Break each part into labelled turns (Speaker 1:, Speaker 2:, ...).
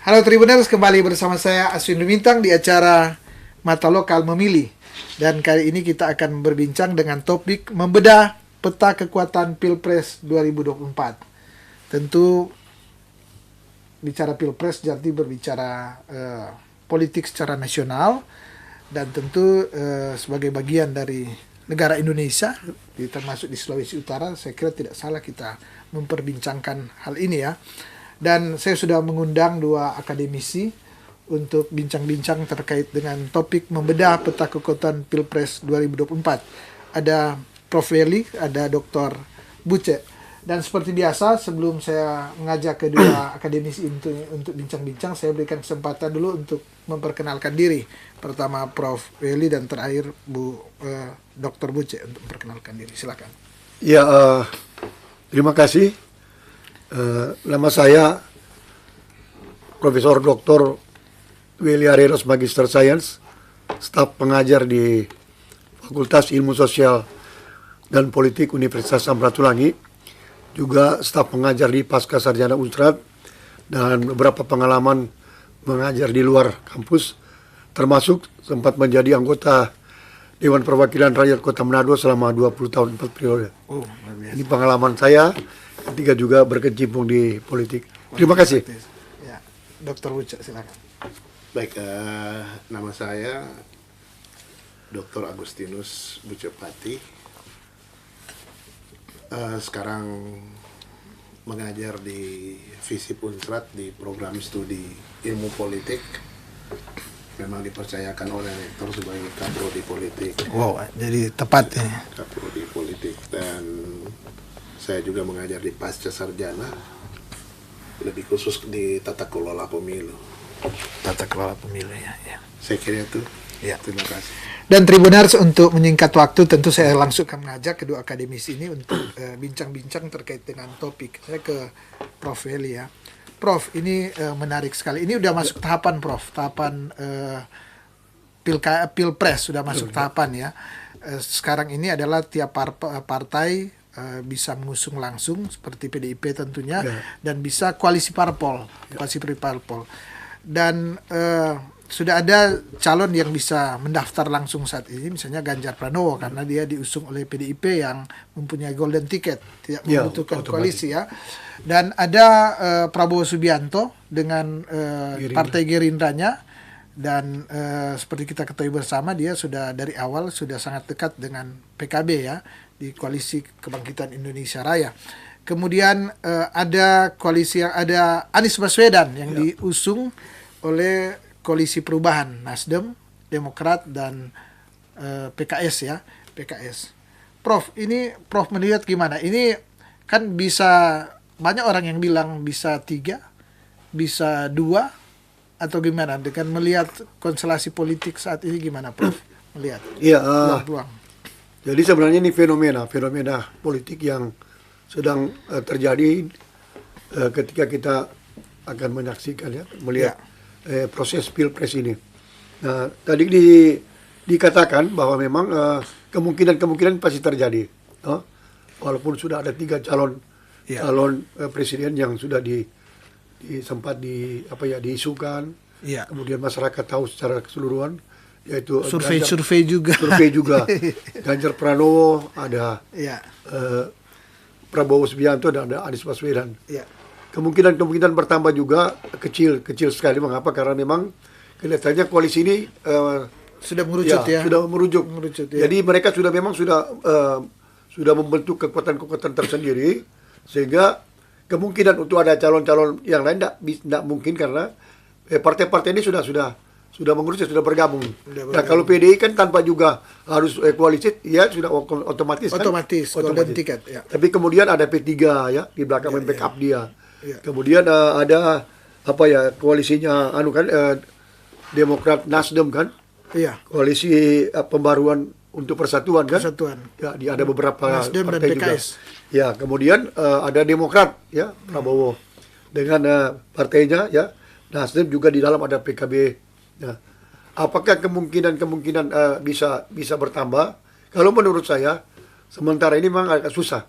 Speaker 1: Halo Tribuners, kembali bersama saya Aswin Bintang di acara Mata Lokal Memilih. Dan kali ini kita akan berbincang dengan topik membedah peta kekuatan Pilpres 2024. Tentu bicara Pilpres jadi berbicara politik secara nasional, dan tentu sebagai bagian dari negara Indonesia, termasuk di Sulawesi Utara, saya kira tidak salah kita memperbincangkan hal ini ya. Dan saya sudah mengundang dua akademisi untuk bincang-bincang terkait dengan topik membedah peta kekuatan Pilpres 2024. Ada Prof. Wely, ada Dr. Buce. Dan seperti biasa, sebelum saya mengajak kedua akademisi untuk bincang-bincang, saya berikan kesempatan dulu untuk memperkenalkan diri. Pertama Prof. Wely dan terakhir Dr. Buce untuk memperkenalkan diri. Silakan.
Speaker 2: Ya, terima kasih. Nama saya Profesor Dr. Wely Areros, Magister Sains, staf pengajar di Fakultas Ilmu Sosial dan Politik Universitas Samratulangi, juga staf pengajar di Pasca Sarjana Unstrad, dan beberapa pengalaman mengajar di luar kampus, termasuk sempat menjadi anggota Dewan Perwakilan Rakyat Kota Manado selama 20 tahun 4 periode. Ini pengalaman saya ketika juga berkecimpung di politik. Terima kasih.
Speaker 1: Ya, Dr. Buce, silakan.
Speaker 3: Baik, nama saya Dr. Agustinus Bucepati. Sekarang mengajar di FISIP Unstrad di program studi ilmu politik. Memang dipercayakan oleh rektor sebagai kaprodi politik.
Speaker 1: Wow, jadi tepat ya.
Speaker 3: Kaprodi politik, dan saya juga mengajar di Pasca Sarjana, lebih khusus di tata kelola pemilu.
Speaker 1: Tata kelola pemilu ya.
Speaker 3: Saya kira itu.
Speaker 1: Ya.
Speaker 3: Terima kasih.
Speaker 1: Dan Tribuners, untuk menyingkat waktu, tentu saya langsung akan mengajak kedua akademisi ini untuk bincang-bincang terkait dengan topik. Saya ke Prof. Wely ya. Prof, ini menarik sekali. Ini udah masuk tahapan, Prof. Tahapan Pilpres sudah masuk tahapan ya. Sekarang ini adalah tiap partai bisa mengusung langsung seperti PDIP tentunya, dan bisa koalisi parpol, dan sudah ada calon yang bisa mendaftar langsung saat ini, misalnya Ganjar Pranowo, karena dia diusung oleh PDIP yang mempunyai golden ticket, tidak membutuhkan koalisi ya. Dan ada Prabowo Subianto dengan Partai Gerindranya, dan seperti kita ketahui bersama, dia sudah dari awal sudah sangat dekat dengan PKB ya, di Koalisi Kebangkitan Indonesia Raya. Kemudian ada koalisi yang ada Anies Baswedan yang diusung oleh Koalisi Perubahan, Nasdem, Demokrat, dan PKS ya, PKS. Prof, ini Prof melihat gimana? Ini kan bisa, banyak orang yang bilang bisa 3, bisa 2, atau gimana? Dengan melihat konstelasi politik saat ini gimana, Prof? Melihat peluang-peluang.
Speaker 2: Jadi sebenarnya ini fenomena politik yang sedang terjadi ketika kita akan menyaksikan ya, melihat proses Pilpres ini. Nah, tadi dikatakan bahwa memang kemungkinan pasti terjadi. Walaupun sudah ada 3 calon presiden yang sudah sempat diisukan, kemudian masyarakat tahu secara keseluruhan, yaitu
Speaker 1: survei juga
Speaker 2: Ganjar Pranowo, ada Prabowo Subianto, dan ada Anies Baswedan. Kemungkinan bertambah juga kecil sekali. Mengapa? Karena memang kelihatannya koalisi ini
Speaker 1: sudah merucut
Speaker 2: sudah merujuk. Jadi mereka sudah membentuk kekuatan tersendiri, sehingga kemungkinan untuk ada calon-calon yang lain tidak mungkin, karena partai-partai ini sudah mengerucut, sudah bergabung. Nah, kalau PDI kan tanpa juga harus koalisi, ya sudah otomatis
Speaker 1: golden ticket. Ya.
Speaker 2: Tapi kemudian ada P3 ya di belakang backup dia. Kemudian ada koalisinya Demokrat, Nasdem kan. Koalisi pembaruan untuk persatuan kan. Ya, ada beberapa
Speaker 1: Nasdem
Speaker 2: partai
Speaker 1: dan PKS.
Speaker 2: juga. Ya, kemudian ada Demokrat ya, Prabowo dengan partainya ya. Nasdem juga di dalam ada PKB. Nah, apakah kemungkinan bisa bertambah? Kalau menurut saya, sementara ini memang agak susah,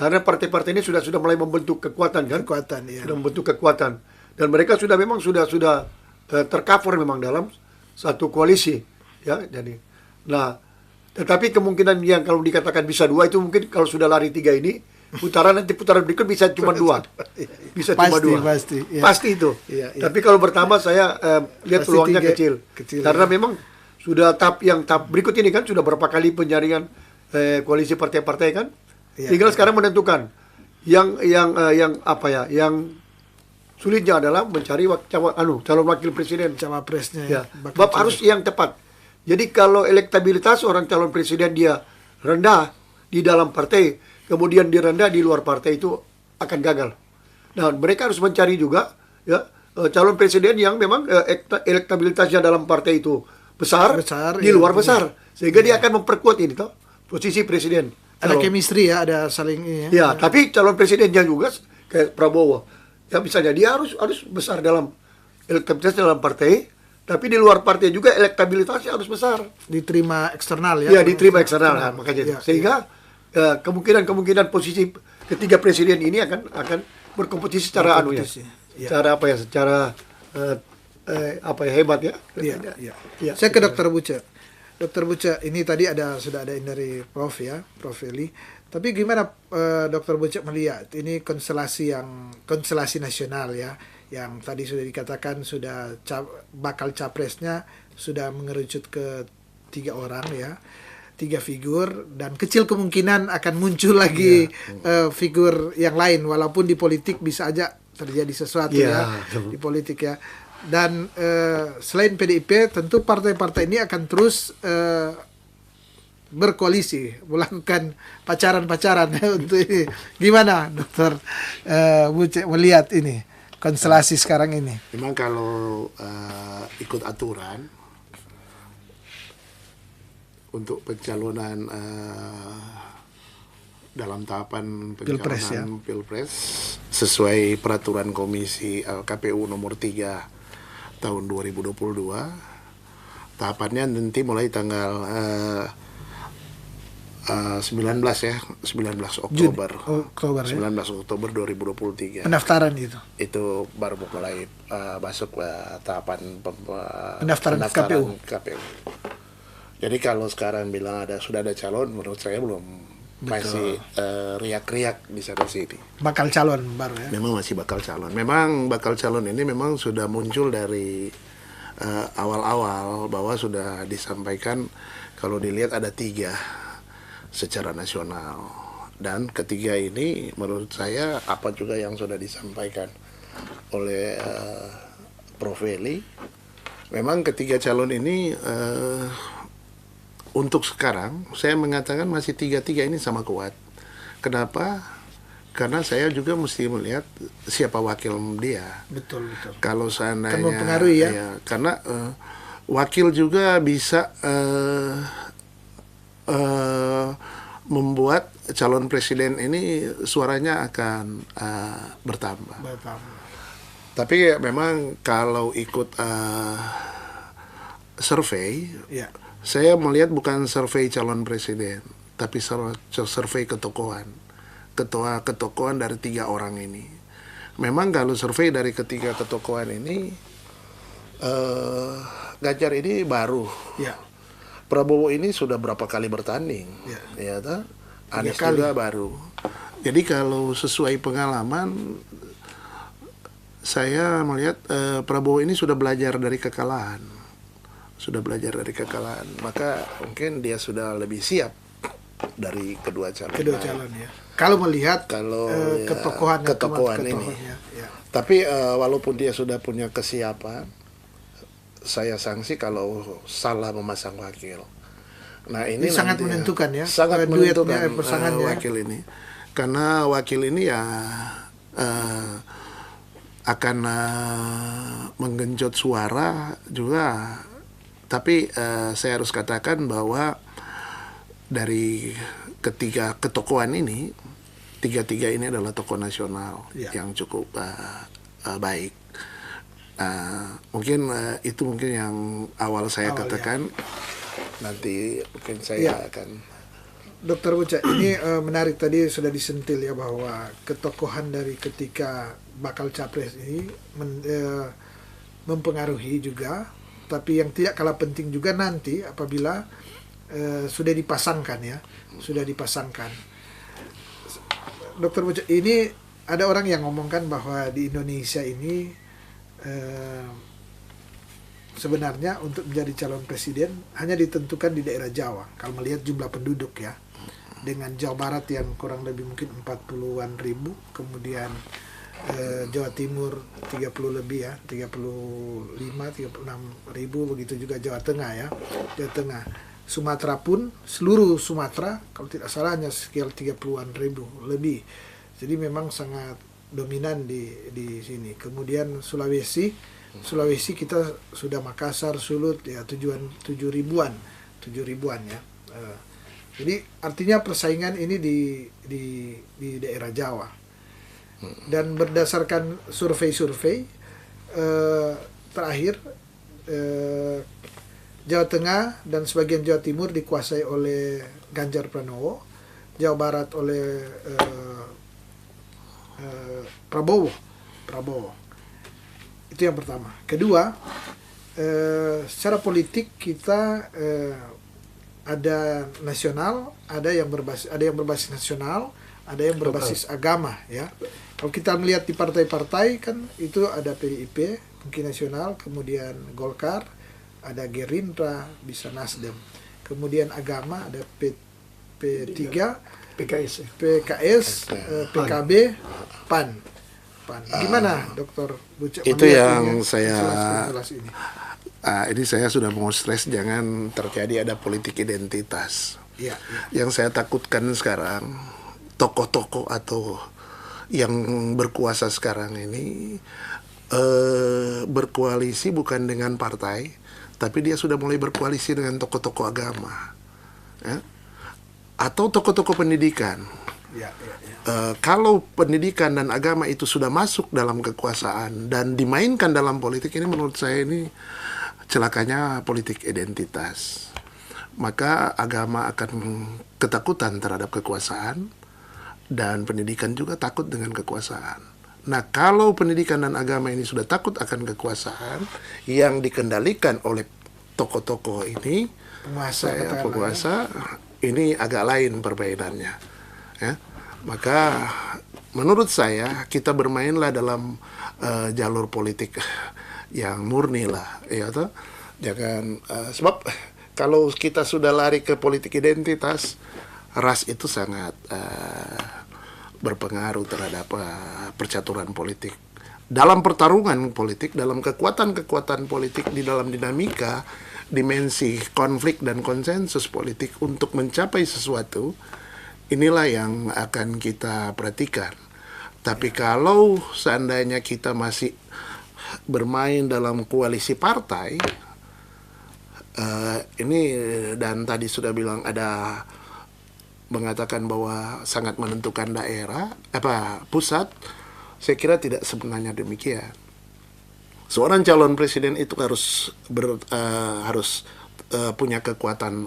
Speaker 2: karena partai-partai ini sudah mulai membentuk kekuatan kan? Sudah membentuk kekuatan. dan mereka memang sudah tercover memang dalam satu koalisi, ya. Jadi, nah, tetapi kemungkinan yang kalau dikatakan bisa 2 itu mungkin kalau sudah lari 3 ini, putaran berikut bisa cuma 2, bisa cuma 2, pasti itu.
Speaker 1: Iya.
Speaker 2: Tapi kalau pertama saya lihat
Speaker 1: Pasti
Speaker 2: peluangnya
Speaker 1: 3,
Speaker 2: kecil, karena memang sudah tahap berikut ini kan sudah berapa kali penyaringan koalisi partai-partai kan, tinggal sekarang menentukan yang sulitnya adalah mencari calon wakil presiden,
Speaker 1: cawapresnya
Speaker 2: ya. Bab harus yang tepat. Jadi kalau elektabilitas orang calon presiden dia rendah di dalam partai, kemudian dia rendah di luar partai, itu akan gagal. Nah, mereka harus mencari juga, ya, calon presiden yang memang elektabilitasnya dalam partai itu besar di luar besar, sehingga dia akan memperkuat ini toh posisi presiden.
Speaker 1: Ada chemistry ya, ada saling ini ya.
Speaker 2: Ya, tapi calon presidennya juga kayak Prabowo, ya misalnya dia harus besar dalam elektabilitas dalam partai, tapi di luar partai juga elektabilitasnya harus besar.
Speaker 1: Diterima eksternal ya.
Speaker 2: Ya, diterima eksternal, nah, makanya. Sehingga kemungkinan posisi ketiga presiden ini akan berkompetisi secara secara hebat ya.
Speaker 1: Iya. Saya ke Dr. Buce. Dr. Buce, ini tadi sudah ada dari Prof ya, Prof Eli. Tapi gimana Dr. Buce melihat ini konstelasi nasional ya, yang tadi sudah dikatakan sudah bakal capresnya sudah mengerucut ke 3 orang ya, 3 figur, dan kecil kemungkinan akan muncul lagi figur yang lain, walaupun di politik bisa aja terjadi sesuatu ya di politik ya. Dan selain PDIP, tentu partai-partai ini akan terus berkoalisi, melakukan pacaran-pacaran ya, untuk ini. Gimana Dokter Buce melihat ini konstelasi sekarang ini?
Speaker 3: Memang kalau ikut aturan untuk pencalonan dalam tahapan pencalonan Pilpres sesuai peraturan Komisi KPU nomor 3 tahun 2022, tahapannya nanti mulai tanggal 19 Oktober.
Speaker 1: Oktober
Speaker 3: 19 Oktober 2023.
Speaker 1: Pendaftaran itu
Speaker 3: baru mulai masuk tahapan
Speaker 1: pendaftaran KPU.
Speaker 3: Jadi kalau sekarang bilang sudah ada calon, menurut saya belum. Masih riak-riak di sana sini.
Speaker 1: Bakal calon baru ya?
Speaker 3: Memang masih bakal calon. Memang bakal calon ini memang sudah muncul dari awal-awal, bahwa sudah disampaikan kalau dilihat ada 3 secara nasional. Dan ketiga ini menurut saya apa juga yang sudah disampaikan oleh Prof Eli. Memang ketiga calon ini untuk sekarang saya mengatakan masih 3-3 ini sama kuat. Kenapa? Karena saya juga mesti melihat siapa wakil dia.
Speaker 1: Betul.
Speaker 3: Kalau seandainya
Speaker 1: kan mempengaruhi ya.
Speaker 3: Karena wakil juga bisa membuat calon presiden ini suaranya akan bertambah. Tapi memang kalau ikut survei, saya melihat bukan survei calon presiden, tapi survei ketokohan dari 3 orang ini. Memang kalau survei dari ketiga ketokohan ini, Ganjar ini baru. Prabowo ini sudah berapa kali bertanding, ya toh? Anies juga baru. Jadi kalau sesuai pengalaman, saya melihat Prabowo ini sudah belajar dari kekalahan. Maka mungkin dia sudah lebih siap dari kedua calon ya.
Speaker 1: Kalau melihat
Speaker 3: ketokohan ini. Tapi walaupun dia sudah punya kesiapan, saya sanksi kalau salah memasang wakil. Nah, ini
Speaker 1: sangat menentukan ya.
Speaker 3: Sangat menentukan
Speaker 1: wakil
Speaker 3: ini. Karena wakil ini ya akan menggenjot suara juga. Tapi saya harus katakan bahwa dari ketiga ketokohan ini, 3 ini adalah tokoh nasional yang cukup baik. Mungkin itu yang awal saya katakan. Nanti mungkin saya akan
Speaker 1: Dokter Buca, ini menarik tadi sudah disentil ya bahwa ketokohan dari ketika bakal capres ini mempengaruhi juga, tapi yang tidak kalah penting juga nanti apabila sudah dipasangkan ya, sudah dipasangkan. Dokter Buca, ini ada orang yang ngomongkan bahwa di Indonesia ini sebenarnya untuk menjadi calon presiden hanya ditentukan di daerah Jawa kalau melihat jumlah penduduk ya, dengan Jawa Barat yang kurang lebih mungkin 40-an ribu, kemudian Jawa Timur 30 lebih ya, 35, 36 ribu, begitu juga Jawa Tengah ya, Jawa Tengah. Sumatera pun, seluruh Sumatera kalau tidak salah hanya sekitar 30-an ribu lebih. Jadi memang sangat dominan di sini. Kemudian Sulawesi kita sudah Makassar, Sulut ya 7 ribuan ya. Jadi artinya persaingan ini di daerah Jawa. Dan berdasarkan survei terakhir Jawa Tengah dan sebagian Jawa Timur dikuasai oleh Ganjar Pranowo, Jawa Barat oleh Prabowo. Itu yang pertama. Kedua, secara politik kita ada nasional, ada yang berbasis nasional, ada yang berbasis agama ya. Kalau kita melihat di partai-partai kan itu ada PDIP, mungkin nasional, kemudian Golkar, ada Gerindra, bisa Nasdem. Kemudian agama ada P3,
Speaker 2: PKS.
Speaker 1: PKB, PAN. Gimana Dokter Buca?
Speaker 3: Itu yang saya
Speaker 1: ini.
Speaker 3: Ini saya sudah mau stres, jangan terjadi ada politik identitas.
Speaker 1: Ya.
Speaker 3: Yang saya takutkan sekarang, tokoh-tokoh atau yang berkuasa sekarang ini berkoalisi bukan dengan partai, tapi dia sudah mulai berkoalisi dengan tokoh-tokoh agama, ya? Atau tokoh-tokoh pendidikan.
Speaker 1: Ya.
Speaker 3: Kalau pendidikan dan agama itu sudah masuk dalam kekuasaan dan dimainkan dalam politik, ini menurut saya ini celakanya politik identitas. Maka agama akan ketakutan terhadap kekuasaan dan pendidikan juga takut dengan kekuasaan. Nah, kalau pendidikan dan agama ini sudah takut akan kekuasaan yang dikendalikan oleh tokoh-tokoh ini, penguasa, ini agak lain perbedaannya. Ya. Maka menurut saya kita bermainlah dalam jalur politik yang murni lah, ya toh. Jangan sebab kalau kita sudah lari ke politik identitas, ras itu sangat berpengaruh terhadap percaturan politik. Dalam pertarungan politik, dalam kekuatan-kekuatan politik, di dalam dinamika, dimensi konflik dan konsensus politik untuk mencapai sesuatu, inilah yang akan kita perhatikan. Tapi kalau seandainya kita masih bermain dalam koalisi partai, ini dan tadi sudah bilang ada mengatakan bahwa sangat menentukan daerah, pusat, saya kira tidak sebenarnya demikian. Seorang calon presiden itu harus punya kekuatan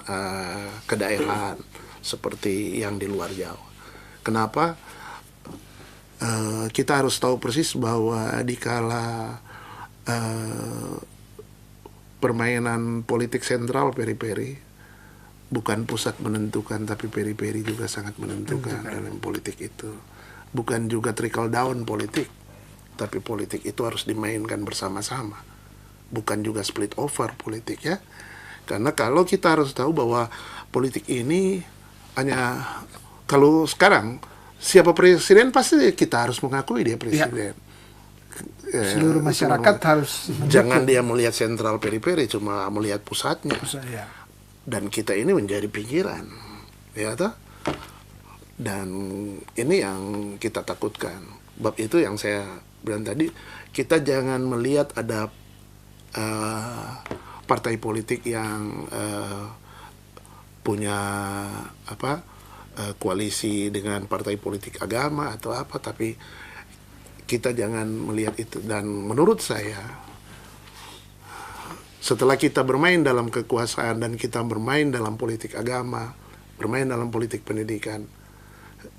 Speaker 3: kedaerahan seperti yang di luar Jawa. Kenapa? Kita harus tahu persis bahwa dikala permainan politik sentral periperi, bukan pusat menentukan, tapi periperi juga sangat menentukan dalam politik itu. Bukan juga trickle down politik, tapi politik itu harus dimainkan bersama-sama. Bukan juga split over politik ya. Karena kalau kita harus tahu bahwa politik ini hanya, kalau sekarang siapa presiden pasti kita harus mengakui dia presiden.
Speaker 1: Seluruh masyarakat harus
Speaker 3: jangan dia melihat sentral periperi, cuma melihat pusatnya.
Speaker 1: Ya.
Speaker 3: Dan kita ini menjadi pinggiran, ya toh? Dan ini yang kita takutkan. Bab itu yang saya bilang tadi, kita jangan melihat ada partai politik yang punya koalisi dengan partai politik agama atau apa, tapi kita jangan melihat itu. Dan menurut saya, setelah kita bermain dalam kekuasaan dan kita bermain dalam politik agama, bermain dalam politik pendidikan.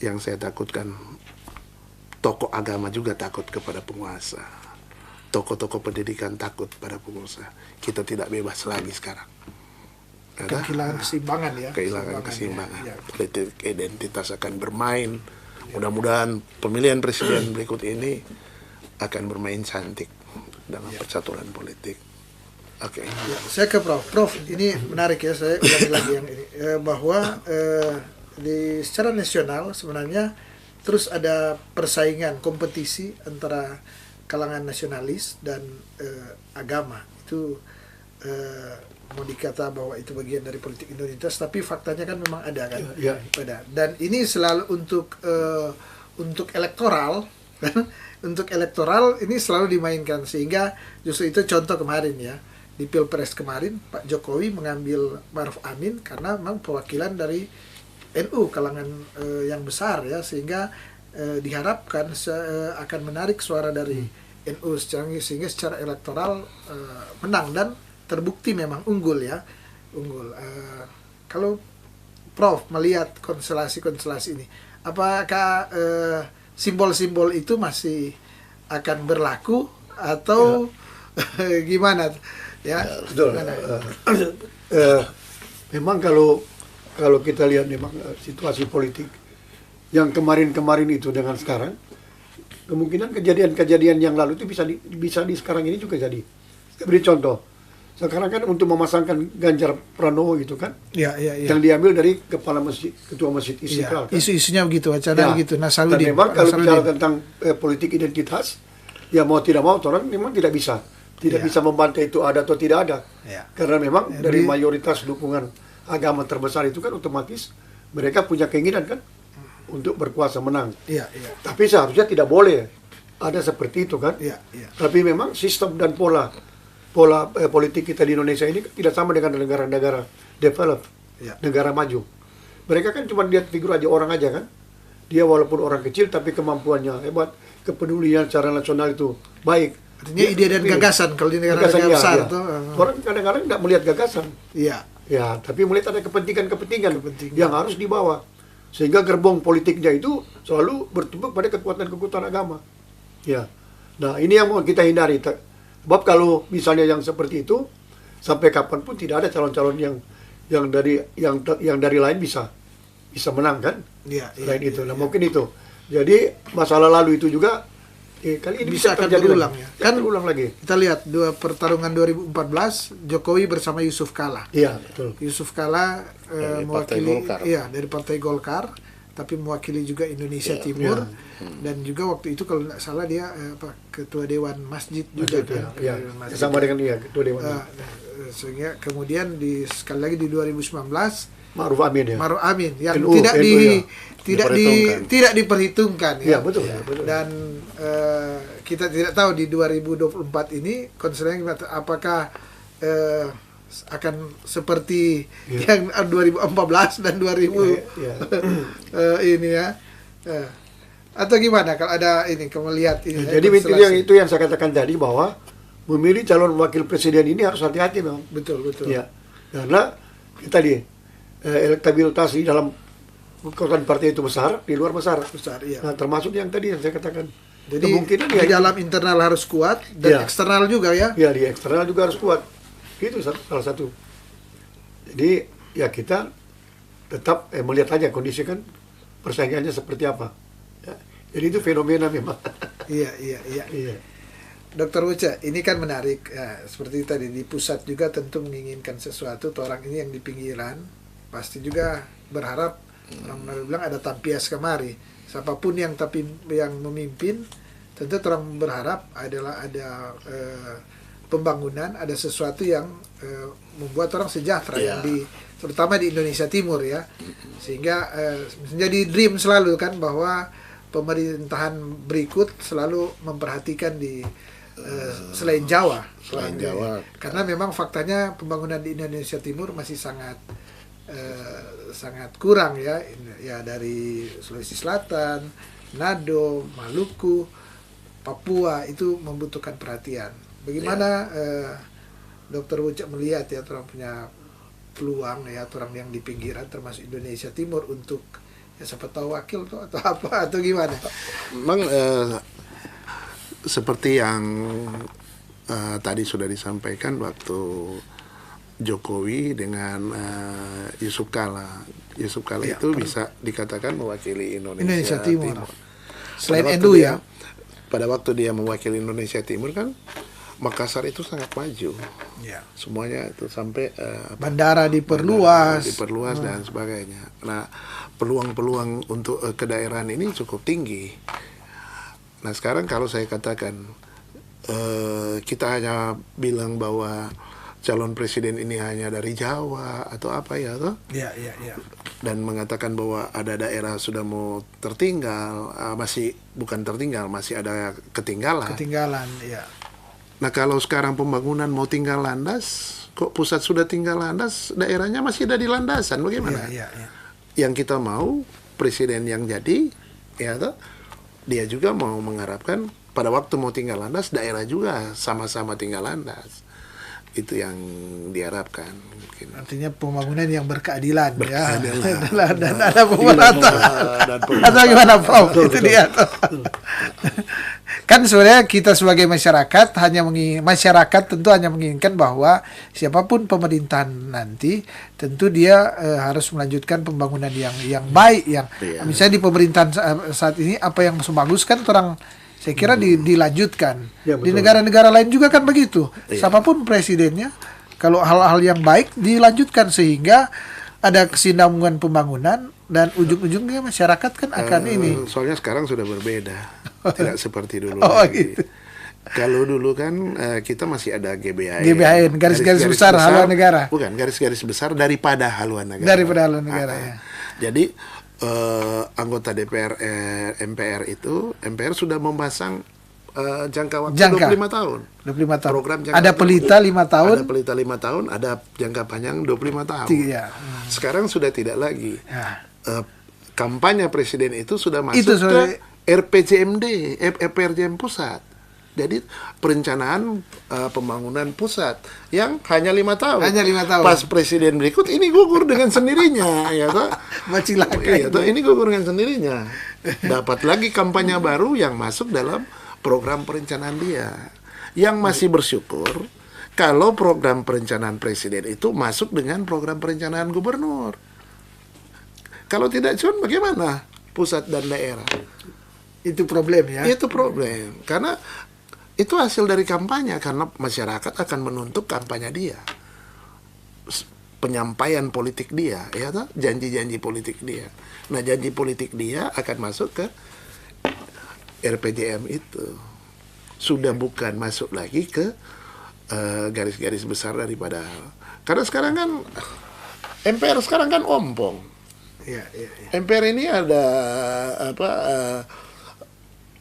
Speaker 3: Yang saya takutkan, tokoh agama juga takut kepada penguasa, tokoh-tokoh pendidikan takut pada penguasa. Kita tidak bebas lagi sekarang.
Speaker 1: Kehilangan keseimbangan ya.
Speaker 3: Kehilangan keseimbangan.
Speaker 1: Ya.
Speaker 3: Politik identitas akan bermain. Mudah-mudahan pemilihan presiden berikut ini akan bermain cantik dalam persatuan politik. Oke.
Speaker 1: Ya, saya ke Prof. Prof, ini menarik ya, saya ulangi lagi yang ini bahwa secara nasional sebenarnya terus ada persaingan kompetisi antara kalangan nasionalis dan agama. Itu mau dikata bahwa itu bagian dari politik identitas, tapi faktanya kan memang ada kan.
Speaker 2: Ya.
Speaker 1: Ada. Dan ini selalu untuk elektoral untuk elektoral ini selalu dimainkan, sehingga justru itu contoh kemarin ya, di Pilpres kemarin Pak Jokowi mengambil Maruf Amin karena memang perwakilan dari NU kalangan yang besar ya, sehingga diharapkan akan menarik suara dari NU sehingga secara elektoral menang dan terbukti memang unggul ya, unggul. Kalau Prof melihat konstelasi ini, apakah simbol-simbol itu masih akan berlaku atau gimana ya?
Speaker 2: Betul. Memang kalau kita lihat memang situasi politik yang kemarin-kemarin itu dengan sekarang, kemungkinan kejadian-kejadian yang lalu itu bisa di sekarang ini juga jadi. Saya beri contoh. Sekarang kan untuk memasangkan Ganjar Pranowo gitu kan,
Speaker 1: Ya.
Speaker 2: yang diambil dari kepala masjid, ketua masjid Istiqlal. Kan?
Speaker 1: Isu-isunya begitu, wacana begitu.
Speaker 2: Dan
Speaker 1: Nasaruddin.
Speaker 2: memang kalau bicara tentang politik identitas, ya mau tidak mau orang memang tidak bisa membantai itu ada atau tidak ada.
Speaker 1: Ya.
Speaker 2: Karena memang dari mayoritas dukungan agama terbesar itu kan otomatis mereka punya keinginan kan untuk berkuasa menang.
Speaker 1: Iya.
Speaker 2: Tapi seharusnya tidak boleh ada seperti itu kan.
Speaker 1: Iya.
Speaker 2: Tapi memang sistem dan pola politik kita di Indonesia ini tidak sama dengan negara-negara develop, negara maju. Mereka kan cuma lihat figur aja orang aja kan. Dia walaupun orang kecil tapi kemampuannya hebat, kepedulian secara nasional itu baik.
Speaker 1: Artinya ide dan gagasan kalau di negara-negara besar tuh.
Speaker 2: Orang kadang-kadang tidak melihat gagasan.
Speaker 1: Iya.
Speaker 2: Ya, tapi melihat ada kepentingan yang harus dibawa. Sehingga gerbong politiknya itu selalu bertumpuk pada kekuatan-kekuatan agama. Ya. Nah, ini yang mau kita hindari. Sebab kalau misalnya yang seperti itu sampai kapanpun tidak ada calon-calon yang dari lain bisa menang kan?
Speaker 1: Iya.
Speaker 2: Selain itu. Nah, mungkin itu. Jadi masalah lalu itu juga kali ini
Speaker 1: bisa akan
Speaker 2: terjadi
Speaker 1: berulang
Speaker 2: lagi.
Speaker 1: ya.
Speaker 2: Kan berulang lagi.
Speaker 1: Kita lihat pertarungan 2014 Jokowi bersama Yusuf Kala.
Speaker 2: Iya, betul.
Speaker 1: Yusuf Kala
Speaker 3: Dari
Speaker 1: mewakili
Speaker 3: Partai Golkar.
Speaker 1: dari Partai Golkar, tapi mewakili juga Indonesia Timur dan juga waktu itu kalau tidak salah dia ketua Dewan Masjid juga kan.
Speaker 2: Ya,
Speaker 1: Dewan Masjid.
Speaker 2: sama dengan ketua Dewan.
Speaker 1: Sehingga kemudian sekali lagi di 2019
Speaker 2: Ma'ruf Amin ya.
Speaker 1: Ma'ruf Amin yang
Speaker 2: NU,
Speaker 1: tidak diperhitungkan ya.
Speaker 2: Iya, betul.
Speaker 1: Dan kita tidak tahu di 2024 ini konstelasinya gimana, apakah akan seperti yang 2014 dan 2000 ini ya. Atau gimana kalau ada ini kamu lihat ini.
Speaker 2: Jadi itu yang saya katakan tadi bahwa memilih calon wakil presiden ini harus hati-hati memang.
Speaker 1: Betul.
Speaker 2: Ya. Karena tadi elektabilitas di dalam kekuatan partai itu besar, di luar besar.
Speaker 1: Iya.
Speaker 2: Nah, termasuk yang tadi yang saya katakan.
Speaker 1: Jadi
Speaker 2: kemungkinan
Speaker 1: di dalam internal harus kuat dan eksternal juga ya.
Speaker 2: Ya, di eksternal juga harus kuat. Itu salah satu. Jadi ya kita tetap melihat aja kondisi kan persaingannya seperti apa. Ya. Jadi itu fenomena memang.
Speaker 1: Iya. Dokter Uca, ini kan menarik. Ya, seperti tadi di pusat juga tentu menginginkan sesuatu. Orang ini yang di pinggiran pasti juga berharap orang bilang ada tampias kemari. Siapapun yang memimpin, tentu orang berharap ada pembangunan, ada sesuatu yang membuat orang sejahtera yang terutama di Indonesia Timur ya. Sehingga menjadi dream selalu kan bahwa pemerintahan berikut selalu memperhatikan di selain Jawa. Karena memang faktanya pembangunan di Indonesia Timur masih sangat kurang ya dari Sulawesi Selatan, Manado, Maluku, Papua itu membutuhkan perhatian. Bagaimana Dokter Ucak melihat ya orang punya peluang ya orang yang di pinggiran termasuk Indonesia Timur untuk ya siapa tahu wakil tuh atau apa atau gimana?
Speaker 3: Memang seperti yang tadi sudah disampaikan waktu Jokowi dengan Yusuf Kala. Yusuf Kala
Speaker 1: Ya,
Speaker 3: itu bisa dikatakan mewakili Indonesia
Speaker 1: Timur. Selain
Speaker 3: Pada waktu
Speaker 1: NU ya.
Speaker 3: Pada waktu dia mewakili Indonesia Timur kan Makassar itu sangat maju.
Speaker 1: Ya.
Speaker 3: Semuanya itu sampai
Speaker 1: Bandara diperluas.
Speaker 3: dan sebagainya. Nah, peluang-peluang untuk kedaerahan ini cukup tinggi. Nah, sekarang kalau saya katakan kita hanya bilang bahwa calon presiden ini hanya dari Jawa atau apa ya toh?
Speaker 1: Ya.
Speaker 3: Dan mengatakan bahwa ada daerah sudah mau tertinggal, masih bukan tertinggal, masih ada ketinggalan.
Speaker 1: Ketinggalan, ya.
Speaker 3: Nah, kalau sekarang pembangunan mau tinggal landas, kok pusat sudah tinggal landas, daerahnya masih ada di landasan, bagaimana?
Speaker 1: Ya.
Speaker 3: Yang kita mau presiden yang jadi, ya toh, dia juga mau mengharapkan pada waktu mau tinggal landas, daerah juga sama-sama tinggal landas. Itu yang diharapkan. Mungkin.
Speaker 1: Artinya pembangunan yang berkeadilan. Ya.
Speaker 3: Berkeadilan.
Speaker 1: Dan ada pemerataan. Atau gimana Prof? Itu dia. Kan sebenarnya kita sebagai masyarakat masyarakat tentu hanya menginginkan bahwa siapapun pemerintahan nanti tentu dia harus melanjutkan pembangunan yang baik yang misalnya di pemerintahan saat ini apa yang bagus kan orang saya kira dilanjutkan.
Speaker 2: Ya,
Speaker 1: di negara-negara lain juga kan begitu. Siapapun presidennya kalau hal-hal yang baik dilanjutkan sehingga ada kesinambungan pembangunan dan ujung-ujungnya masyarakat kan akan ini.
Speaker 3: Soalnya sekarang sudah berbeda. Tidak seperti dulu.
Speaker 1: Oh,
Speaker 3: lagi.
Speaker 1: gitu.
Speaker 3: Kalau dulu kan kita masih ada GBHN.
Speaker 1: GBHN, garis-garis besar haluan negara.
Speaker 3: Bukan, garis-garis besar daripada haluan negara.
Speaker 1: Daripada haluan negara, ya.
Speaker 3: Jadi anggota DPR MPR sudah memasang jangka waktu 25 tahun.
Speaker 1: 25 tahun.
Speaker 3: Program
Speaker 1: ada pelita 5 tahun.
Speaker 3: Ada pelita 5 tahun, ada jangka panjang 25 tahun.
Speaker 1: Iya.
Speaker 3: Sekarang sudah tidak lagi.
Speaker 1: Ya.
Speaker 3: Kampanye presiden itu sudah masuk ke RPJMD, RPJM pusat. Jadi perencanaan pembangunan pusat yang hanya 5 tahun.
Speaker 1: Hanya 5 tahun.
Speaker 3: Pas presiden berikut ini gugur dengan sendirinya, ya toh.
Speaker 1: Macilaka.
Speaker 3: Ini gugur dengan sendirinya. Dapat lagi kampanye baru yang masuk dalam program perencanaan dia. Yang masih bersyukur kalau program perencanaan presiden itu masuk dengan program perencanaan gubernur. Kalau tidak, John, bagaimana pusat dan daerah?
Speaker 1: Itu problem ya.
Speaker 3: Itu problem. Karena itu hasil dari kampanye. Karena masyarakat akan menuntut kampanye dia. Penyampaian politik dia. Ya toh? Janji-janji politik dia. Nah, janji politik dia akan masuk ke RPJM itu. Sudah bukan masuk lagi ke garis-garis besar daripada. Karena sekarang kan MPR sekarang kan ompong.
Speaker 1: Iya.
Speaker 3: MPR ini ada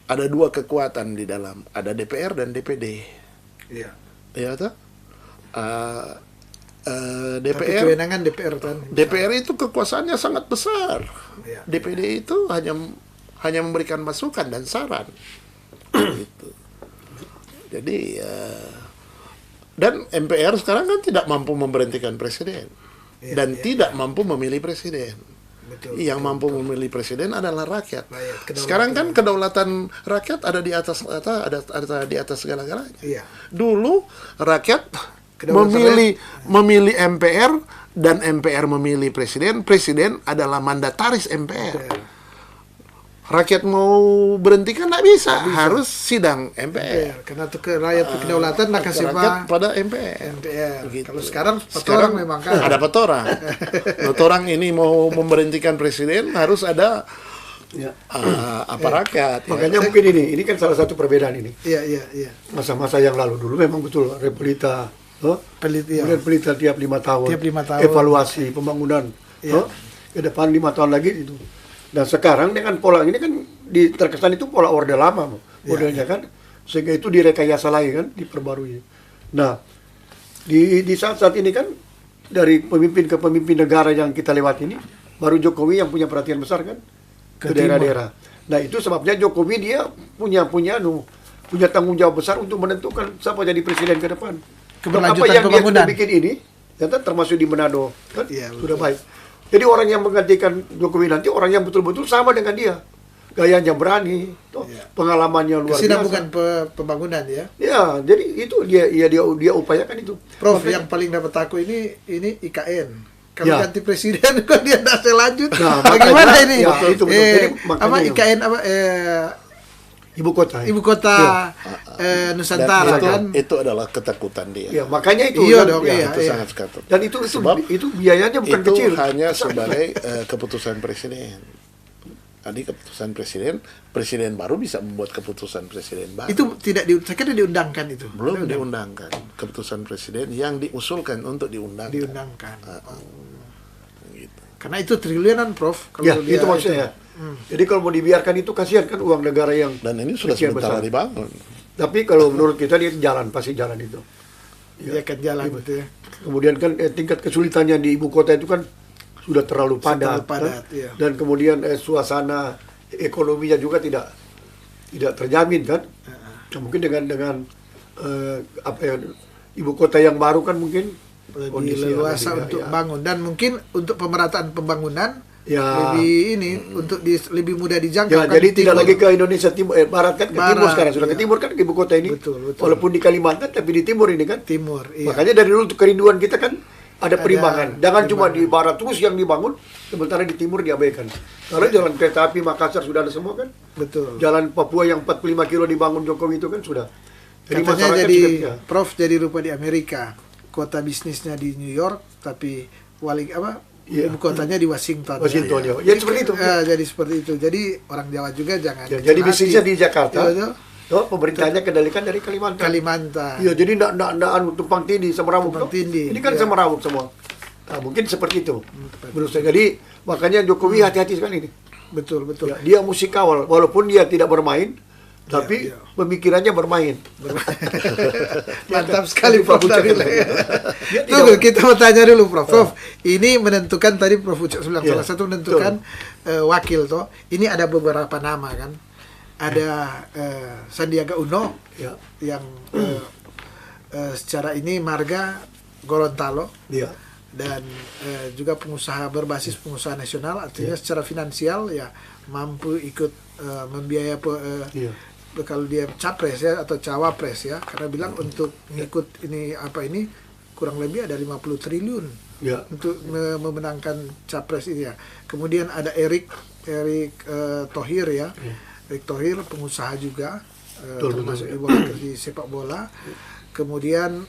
Speaker 3: ada dua kekuatan di dalam, ada DPR dan DPD.
Speaker 1: Iya.
Speaker 3: Ya toh?
Speaker 1: Tapi
Speaker 3: DPR
Speaker 1: kewenangan DPR kan.
Speaker 3: DPR itu kekuasaannya sangat besar.
Speaker 1: Iya.
Speaker 3: DPD itu hanya memberikan masukan dan saran. Gitu. Jadi dan MPR sekarang kan tidak mampu memberhentikan presiden dan tidak mampu memilih presiden.
Speaker 1: Betul,
Speaker 3: Yang mampu memilih presiden adalah rakyat.
Speaker 1: kedaulatan.
Speaker 3: Sekarang kan kedaulatan rakyat ada di atas ada di atas segala-galanya.
Speaker 1: Iya.
Speaker 3: Dulu rakyat
Speaker 1: Kedaulatannya-
Speaker 3: memilih MPR dan MPR memilih presiden. Presiden adalah mandataris MPR. Rakyat mau berhenti kan nggak bisa. Harus sidang MPR.
Speaker 1: Karena itu rakyat kedaulatan nak kasih
Speaker 3: Rakyat
Speaker 1: apa?
Speaker 3: pada MPR.
Speaker 1: MPR.
Speaker 3: Gitu.
Speaker 1: Kalau sekarang
Speaker 3: Sekarang
Speaker 1: memang kan.
Speaker 3: ada petorang. Petorang ini mau memberhentikan presiden harus ada apa rakyat.
Speaker 2: Makanya mungkin ini kan salah satu perbedaan ini.
Speaker 1: Iya.
Speaker 2: Masa-masa yang lalu dulu memang betul repelita, kemudian pelita tiap 5 tahun,
Speaker 1: Tiap 5 tahun.
Speaker 2: evaluasi pembangunan, ke depan 5 tahun lagi itu. Dan sekarang dengan pola ini kan terkesan itu pola orde lama modelnya kan, sehingga itu direkayasa lagi kan, diperbarui. Nah di saat-saat ini kan dari pemimpin ke pemimpin negara yang kita lewat ini baru Jokowi yang punya perhatian besar kan ke daerah-daerah. Nah itu sebabnya Jokowi dia punya tanggung jawab besar untuk menentukan siapa jadi presiden ke depan.
Speaker 1: Keberlanjutan
Speaker 2: Apa yang dia
Speaker 1: pembangunan.
Speaker 2: sudah bikin ini ternyata termasuk di Manado kan
Speaker 1: Iya,
Speaker 2: sudah
Speaker 1: betul.
Speaker 2: baik. Jadi orang yang menggantikan Jokowi nanti orang yang betul-betul sama dengan dia, gayanya berani, toh,
Speaker 1: Iya.
Speaker 2: pengalamannya luar biasa.
Speaker 1: Kesinambungan pembangunan ya.
Speaker 2: Ya, jadi itu dia upayakan itu.
Speaker 1: Prof,
Speaker 2: Makanya-
Speaker 1: yang paling dapat aku ini IKN. Kalau
Speaker 2: Ya.
Speaker 1: ganti presiden kok dia tidak selanjut.
Speaker 2: Nah,
Speaker 1: Bagaimana
Speaker 2: makanya-
Speaker 1: ini?
Speaker 2: ya, itu betul. Jadi
Speaker 1: Apa
Speaker 2: makanya-
Speaker 1: IKN apa
Speaker 2: ibu kota.
Speaker 1: ibu kota Nusantara
Speaker 3: Dan
Speaker 1: kan?
Speaker 3: itu adalah ketakutan dia.
Speaker 2: Ya, makanya itu.
Speaker 1: Iya
Speaker 2: dan,
Speaker 1: dong,
Speaker 2: ya,
Speaker 1: iya.
Speaker 3: Itu sangat sekatut.
Speaker 2: Dan itu
Speaker 3: Sebab
Speaker 2: itu biayanya bukan
Speaker 3: itu
Speaker 2: kecil.
Speaker 3: hanya sebagai keputusan presiden. Tadi keputusan presiden baru bisa membuat keputusan presiden baru.
Speaker 1: Itu tidak saya kira diundangkan itu.
Speaker 3: Belum diundangkan. Keputusan presiden yang diusulkan untuk diundangkan.
Speaker 1: Diundangkan.
Speaker 3: Gitu.
Speaker 1: Karena itu triliunan, Prof. Kalau
Speaker 2: Ya,
Speaker 1: dia
Speaker 2: itu maksudnya. Jadi kalau mau dibiarkan itu kasihan kan uang negara yang
Speaker 3: Dan ini sudah
Speaker 2: sekian
Speaker 3: sementara
Speaker 2: besar.
Speaker 3: dibangun.
Speaker 2: Tapi kalau menurut kita dia jalan, pasti jalan itu.
Speaker 1: dia akan jalan gitu ya.
Speaker 2: Kemudian kan tingkat kesulitannya di ibu kota itu kan sudah terlalu padat,
Speaker 1: Terlalu padat,
Speaker 2: kan?
Speaker 1: iya.
Speaker 2: Dan kemudian suasana ekonominya juga tidak terjamin kan. Nah, mungkin dengan apa ya, ibu kota yang baru kan mungkin
Speaker 1: Lebih
Speaker 2: kondisi yang
Speaker 1: leluasa
Speaker 2: lebih,
Speaker 1: untuk
Speaker 2: ya.
Speaker 1: bangun dan mungkin untuk pemerataan pembangunan
Speaker 2: Ya.
Speaker 1: lebih ini untuk lebih mudah dijangkau.
Speaker 2: Ya,
Speaker 1: kan,
Speaker 2: jadi
Speaker 1: di
Speaker 2: tidak
Speaker 1: timur.
Speaker 2: lagi ke Indonesia timur, barat kan ke timur
Speaker 1: Barat,
Speaker 2: sekarang sudah ke
Speaker 1: iya.
Speaker 2: timur kan ke ibu kota ini.
Speaker 1: Betul, betul.
Speaker 2: Walaupun di Kalimantan tapi di timur ini kan.
Speaker 1: Timur, iya.
Speaker 2: Makanya dari dulu kerinduan kita kan ada perimbangan. Jangan cuma
Speaker 1: perimbangan.
Speaker 2: di barat terus yang dibangun, sementara di timur diabaikan. Karena jalan kereta api Makassar sudah ada semua kan.
Speaker 1: Betul.
Speaker 2: Jalan Papua yang 45 kilo dibangun Jokowi itu kan sudah. Jadi
Speaker 1: Katanya
Speaker 2: masyarakat
Speaker 1: jadi
Speaker 2: sudah,
Speaker 1: Prof jadi rupa di Amerika, kota bisnisnya di New York, tapi
Speaker 2: Iya.
Speaker 1: ibu kotanya di Washington.
Speaker 2: Washington, ya. Ya, seperti itu.
Speaker 1: Jadi seperti itu. Jadi orang Jawa juga jangan.
Speaker 2: ya, jadi
Speaker 1: kecil
Speaker 2: bisnisnya
Speaker 1: hati.
Speaker 2: di Jakarta.
Speaker 1: Iya, betul.
Speaker 2: Toh, pemerintahnya kendalikan dari Kalimantan.
Speaker 1: Kalimantan.
Speaker 2: Iya, jadi ndak tumpang tindih semerawut.
Speaker 1: Tumpang
Speaker 2: toh.
Speaker 1: tindih,
Speaker 2: Ini kan
Speaker 1: iya.
Speaker 2: semerawut semua. Nah, mungkin seperti itu.
Speaker 1: tepat.
Speaker 2: Menurut saya. Jadi makanya Jokowi hati-hati sekali ini.
Speaker 1: Betul, betul.
Speaker 2: Ya, dia mesti kawal walaupun dia tidak bermain, tapi
Speaker 1: iya.
Speaker 2: pemikirannya bermain.
Speaker 1: Mantap sekali Prof
Speaker 2: Dia
Speaker 1: Nabil.
Speaker 2: tidak-
Speaker 1: Tunggu, kita mau tanya dulu Prof. Prof, ini menentukan tadi Prof Ucok bilang
Speaker 2: Iya,
Speaker 1: salah satu menentukan wakil toh. Ini ada beberapa nama kan. Ada Sandiaga Uno
Speaker 2: Ya,
Speaker 1: yang secara ini marga Gorontalo
Speaker 2: dia.
Speaker 1: dan juga pengusaha berbasis pengusaha nasional, artinya secara finansial ya mampu ikut membiayai
Speaker 2: Iya.
Speaker 1: kalau dia capres ya atau cawapres ya, karena bilang untuk ngikut ini kurang lebih ada 50 triliun
Speaker 2: Ya.
Speaker 1: untuk memenangkan capres ini ya. Kemudian ada Erick Thohir ya. Erick Thohir pengusaha juga
Speaker 2: Betul,
Speaker 1: termasuk
Speaker 2: betul,
Speaker 1: di sepak bola. Kemudian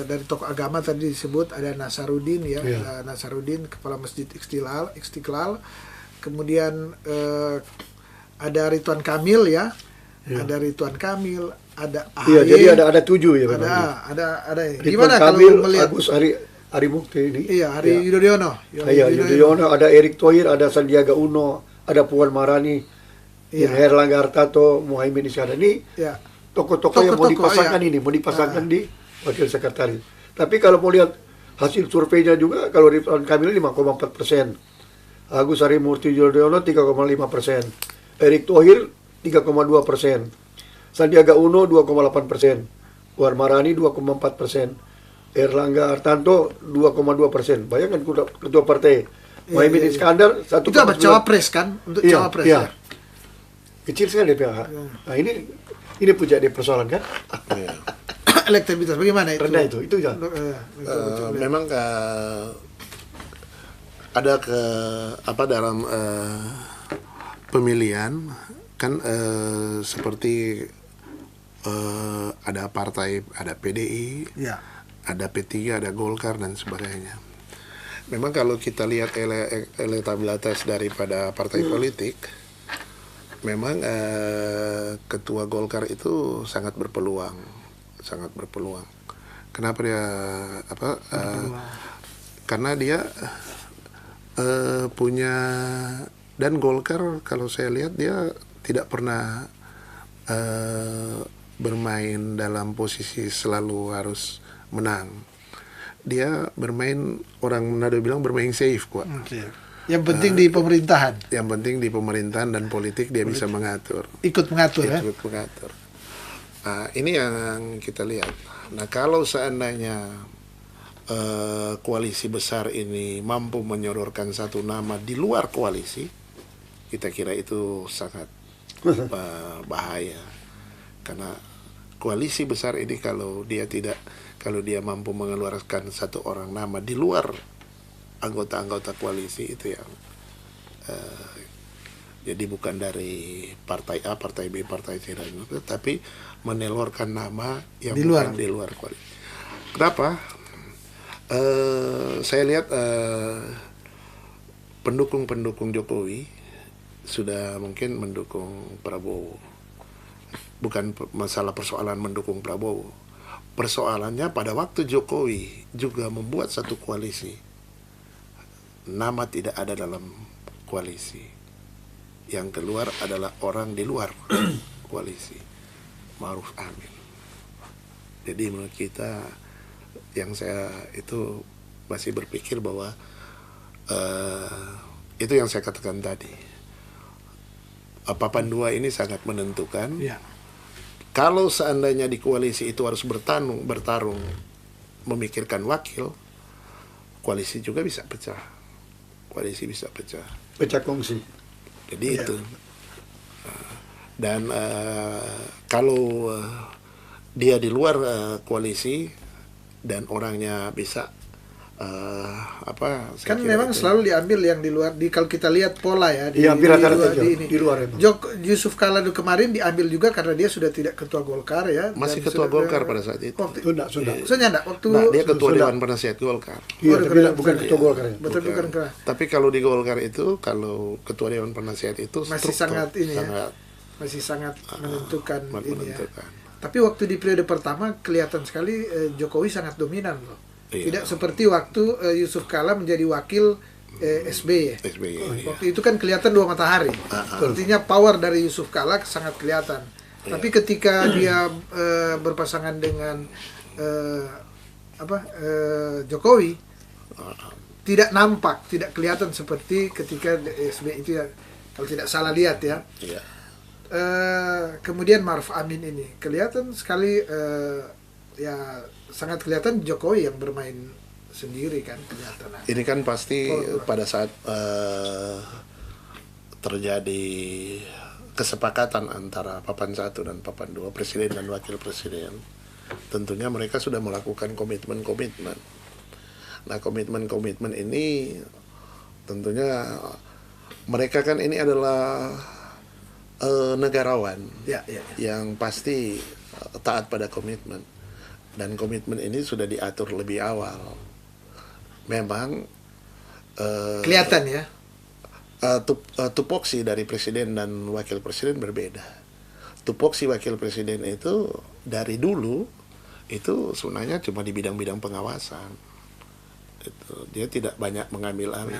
Speaker 1: dari tokoh agama tadi disebut ada Nasaruddin ya,
Speaker 2: Ya.
Speaker 1: Nasaruddin kepala Masjid Istiqlal. Kemudian ada Ridwan Kamil ya.
Speaker 2: Ya.
Speaker 1: Ada Ridwan Kamil, ada
Speaker 2: Iya,
Speaker 1: AHY.
Speaker 2: jadi ada 7 ya memang.
Speaker 1: ada.
Speaker 2: Ridwan
Speaker 1: Gimana
Speaker 2: Kamil,
Speaker 1: kalau melihat
Speaker 2: Agus Ari Mukti ini.
Speaker 1: Iya, Hari
Speaker 2: Ya.
Speaker 1: Yudhoyono.
Speaker 2: Iya, Yudhoyono, ada Erick Thohir, ada Sandiaga Uno, ada Puan Maharani,
Speaker 1: Iya.
Speaker 2: Herlangga Hartarto, Muhaimin Iskandar. Ini
Speaker 1: Ya.
Speaker 2: tokoh-tokoh yang mau
Speaker 1: Tokoh-tokoh,
Speaker 2: dipasangkan
Speaker 1: iya.
Speaker 2: ini, mau dipasangkan di wakil sekretaris. Tapi kalau mau lihat hasil surveinya juga, kalau Ridwan Kamil 5,4%, Agus Harimurti Yudhoyono 3,5%, Erick Thohir 3,2%, Sandiaga Uno 2,8%, Puan Maharani 2,4%, Erlangga Hartarto 2,2%. Bayangkan ketua partai. Muhaimin
Speaker 1: iya.
Speaker 2: Iskandar
Speaker 1: Itu apa
Speaker 2: 1,9%.
Speaker 1: cawapres kan? Untuk
Speaker 2: Iya,
Speaker 1: cawapres
Speaker 2: iya.
Speaker 1: ya.
Speaker 2: Kecil sekali PH. Nah, ini punya dia persoalan kan?
Speaker 3: Iya.
Speaker 1: Elektabilitas bagaimana itu?
Speaker 2: Rendah itu ya.
Speaker 3: Memang ada dalam pemilihan kan seperti ada partai, ada PDI,
Speaker 1: Ya.
Speaker 3: ada P3, ada Golkar dan sebagainya. Memang kalau kita lihat elektabilitas daripada partai politik, memang ketua Golkar itu sangat berpeluang. Kenapa dia karena dia punya, dan Golkar kalau saya lihat dia tidak pernah bermain dalam posisi selalu harus menang. Dia bermain, orang Manado bilang bermain safe kok.
Speaker 1: Yang penting di pemerintahan.
Speaker 3: Yang penting di pemerintahan dan politik dia bisa mengatur.
Speaker 1: Ikut mengatur ya.
Speaker 3: Ikut mengatur. Nah, ini yang kita lihat. Nah, kalau seandainya koalisi besar ini mampu menyodorkan satu nama di luar koalisi, kita kira itu sangat bahaya. Karena koalisi besar ini kalau dia mampu mengeluarkan satu orang nama di luar anggota-anggota koalisi, itu yang jadi bukan dari partai A, partai B, partai C, tapi menelurkan nama yang bukan di luar koalisi. Kenapa? Saya lihat pendukung-pendukung Jokowi sudah mungkin mendukung Prabowo. Bukan masalah persoalan mendukung Prabowo. Persoalannya pada waktu Jokowi juga membuat satu koalisi, nama tidak ada dalam koalisi. Yang keluar adalah orang di luar koalisi, Ma'ruf Amin. Jadi menurut kita, yang saya itu masih berpikir bahwa itu yang saya katakan tadi, papan dua ini sangat menentukan.
Speaker 1: Ya.
Speaker 3: Kalau seandainya di koalisi itu harus bertarung memikirkan wakil, koalisi juga bisa pecah. Koalisi bisa pecah.
Speaker 2: Pecah kongsi.
Speaker 3: Jadi itu. Dan kalau dia di luar koalisi dan orangnya bisa
Speaker 1: kan memang selalu diambil yang di luar. Kalau kita lihat pola ya di
Speaker 2: luar emang.
Speaker 1: Yusuf Kala kemarin diambil juga karena dia sudah tidak ketua Golkar ya.
Speaker 3: Masih ketua Golkar pada saat itu.
Speaker 2: Sudah.
Speaker 3: Dia ketua Dewan Penasihat Golkar.
Speaker 2: Iya, tapi bukan ketua Golkar ya.
Speaker 1: Betul, bukan.
Speaker 3: Tapi kalau di Golkar itu, kalau ketua Dewan Penasihat itu
Speaker 1: masih sangat menentukan ini ya. Tapi waktu di periode pertama kelihatan sekali Jokowi sangat dominan loh. Tidak seperti waktu Yusuf Kala menjadi wakil SBY. Waktu itu kan kelihatan dua matahari. Artinya power dari Yusuf Kala sangat kelihatan. Tapi ketika dia berpasangan dengan Jokowi, tidak nampak, tidak kelihatan seperti ketika SBY itu ya, kalau tidak salah lihat ya. Kemudian Ma'ruf Amin ini kelihatan sekali ya, sangat kelihatan Jokowi yang bermain sendiri kan, kelihatan.
Speaker 3: Ini kan pasti pada saat terjadi kesepakatan antara papan 1 dan papan 2, presiden dan wakil presiden, tentunya mereka sudah melakukan komitmen-komitmen. Nah, komitmen-komitmen ini tentunya mereka kan ini adalah negarawan yang pasti taat pada komitmen. Dan komitmen ini sudah diatur lebih awal. Memang
Speaker 1: kelihatan ya.
Speaker 3: Tupoksi dari presiden dan wakil presiden berbeda. Tupoksi wakil presiden itu dari dulu itu sebenarnya cuma di bidang-bidang pengawasan. Dia tidak banyak mengambil alih.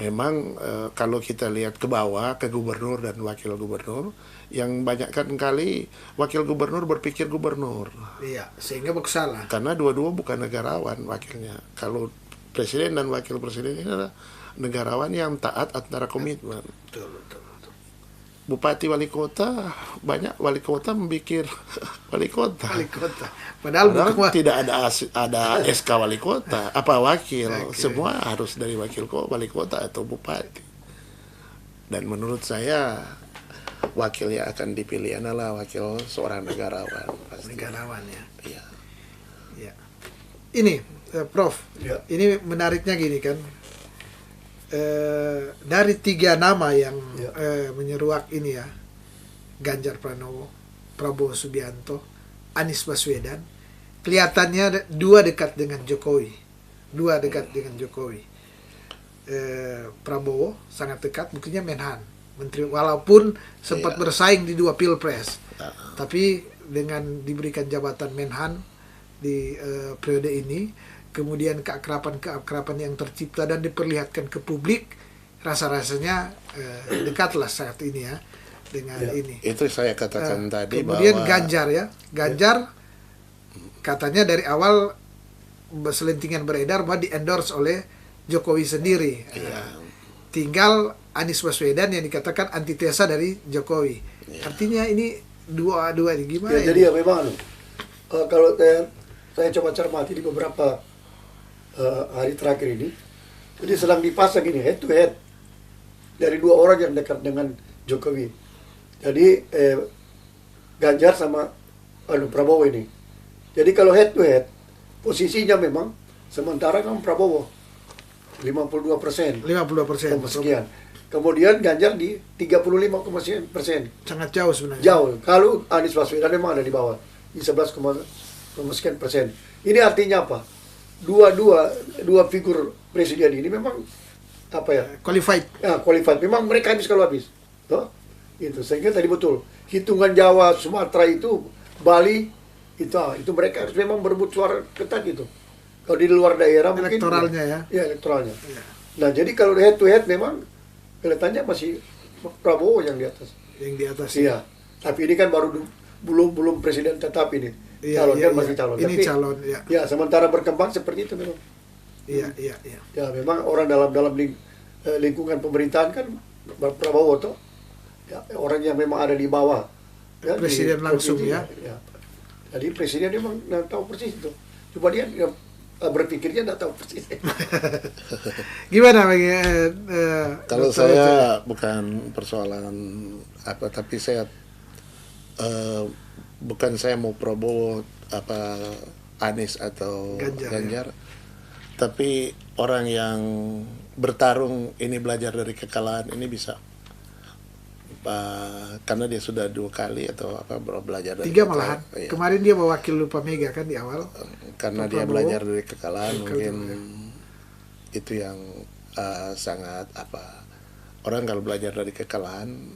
Speaker 3: Memang kalau kita lihat ke bawah, ke gubernur dan wakil gubernur, yang banyak kali wakil gubernur berpikir gubernur.
Speaker 1: Iya, sehingga bersalah.
Speaker 3: Karena dua-dua bukan negarawan wakilnya. Kalau presiden dan wakil presiden ini adalah negarawan yang taat antara komitmen.
Speaker 1: Betul.
Speaker 3: Bupati wali kota, banyak wali kota memikir wali kota.
Speaker 1: Padahal
Speaker 3: tidak ada SK wali kota, apa wakil. Semua harus dari wali kota atau bupati. Dan menurut saya wakil yang akan dipilih adalah wakil seorang negarawan. Pasti.
Speaker 1: Negarawan ya.
Speaker 3: Iya.
Speaker 1: Ya. Ini Prof, ini menariknya gini kan. Dari 3 nama yang menyeruak ini ya, Ganjar Pranowo, Prabowo Subianto, Anies Baswedan, kelihatannya 2 dekat dengan Jokowi. Prabowo sangat dekat, buktinya Menhan, Menteri, walaupun sempat bersaing di 2 pilpres, tapi dengan diberikan jabatan Menhan di periode ini, kemudian keakraban yang tercipta dan diperlihatkan ke publik, rasa-rasanya dekatlah saat ini ya dengan ini.
Speaker 3: Itu saya katakan tadi.
Speaker 1: Kemudian
Speaker 3: bahwa
Speaker 1: Ganjar katanya dari awal selentingan beredar bahwa di-endorse oleh Jokowi sendiri. Tinggal Anies Baswedan yang dikatakan antitesa dari Jokowi. Artinya ini dua gimana?
Speaker 2: Jadi ya memang kalau saya coba cermati di beberapa hari terakhir ini. Jadi sedang dipasang ini head to head dari dua orang yang dekat dengan Jokowi. Jadi Ganjar sama Prabowo ini. Jadi kalau head to head posisinya memang sementara kan Prabowo 52%.
Speaker 1: 52%.
Speaker 2: Sekian. Kemudian Ganjar di 35,%
Speaker 1: Sangat jauh sebenarnya.
Speaker 2: jauh. Kalau Anies Baswedan memang ada di bawah di 11,sekian%. Ini artinya apa? Dua figur presiden ini memang apa ya?
Speaker 1: Qualified.
Speaker 2: Ya, qualified. Memang mereka habis kalau habis. Toh? Itu sehingga tadi betul. Hitungan Jawa, Sumatera itu, Bali itu mereka harus memang berebut suara ketat gitu. Kalau di luar daerah mungkin
Speaker 1: Elektoralnya ya.
Speaker 2: Ya, elektoralnya.
Speaker 1: Iya.
Speaker 2: Nah, jadi kalau head to head memang kelihatannya masih Prabowo yang di atas.
Speaker 1: Yang di atas.
Speaker 2: Iya. Tapi ini kan baru belum presiden tetap ini.
Speaker 1: Iya,
Speaker 2: Calon
Speaker 1: iya,
Speaker 2: kan masih
Speaker 1: iya.
Speaker 2: calon.
Speaker 1: Ini
Speaker 2: Tapi,
Speaker 1: calon, ya.
Speaker 2: Ya, sementara berkembang seperti itu memang.
Speaker 1: Iya.
Speaker 2: Ya, memang orang dalam lingkungan pemerintahan kan Prabowo toh. Ya, orang yang memang ada di bawah. Ya,
Speaker 1: Presiden langsung ya.
Speaker 2: Jadi presiden memang nggak tahu persis itu. Coba dia berpikirnya nggak tahu persis.
Speaker 1: Gimana bagi
Speaker 3: Kalau
Speaker 1: Dr.
Speaker 3: saya
Speaker 1: Richard?
Speaker 3: bukan persoalan apa, tapi saya bukan saya mau Prabowo apa Anies atau
Speaker 1: Ganjar, ya.
Speaker 3: Tapi orang yang bertarung ini belajar dari kekalahan ini bisa karena dia sudah 2 kali atau apa belajar dari
Speaker 1: 3 malahan.
Speaker 3: Iya.
Speaker 1: Kemarin dia mewakil lupa Mega kan di awal.
Speaker 3: Karena
Speaker 1: Pak
Speaker 3: dia
Speaker 1: Prabowo.
Speaker 3: belajar dari kekalahan mungkin
Speaker 1: ya.
Speaker 3: itu yang sangat apa, orang kalau belajar dari kekalahan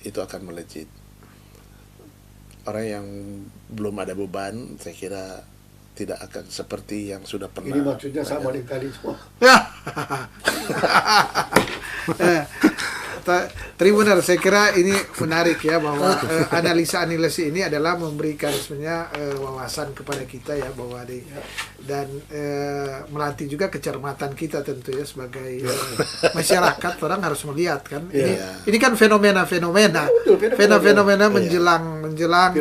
Speaker 3: itu akan melejit. Orang yang belum ada beban saya kira tidak akan seperti yang sudah pernah.
Speaker 2: Ini maksudnya sama dengan tadi semua.
Speaker 1: Ya. Tribuner, saya kira ini menarik ya bahwa analisa-analisa ini adalah memberikan sebenarnya wawasan kepada kita ya bahwa dan melatih juga kecermatan kita tentu ya sebagai masyarakat. Orang harus melihat kan ini kan fenomena-fenomena menjelang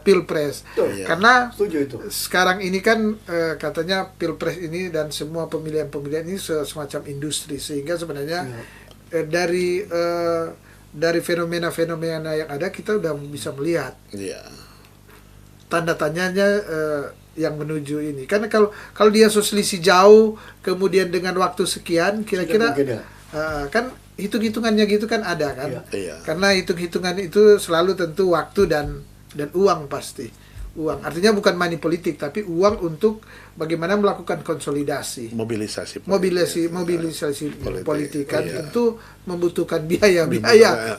Speaker 1: Pilpres. Karena
Speaker 2: Setuju itu.
Speaker 1: sekarang ini kan katanya Pilpres ini dan semua pemilihan-pemilihan ini semacam industri, sehingga sebenarnya dari fenomena-fenomena yang ada kita udah bisa melihat tanda tanyanya yang menuju ini. Karena kalau dia selisih jauh kemudian dengan waktu sekian kira-kira kan hitung-hitungannya gitu kan ada kan. Karena hitung-hitungan itu selalu tentu waktu dan uang pasti. Uang artinya bukan money politik tapi uang untuk bagaimana melakukan konsolidasi, mobilisasi politik kan tentu membutuhkan biaya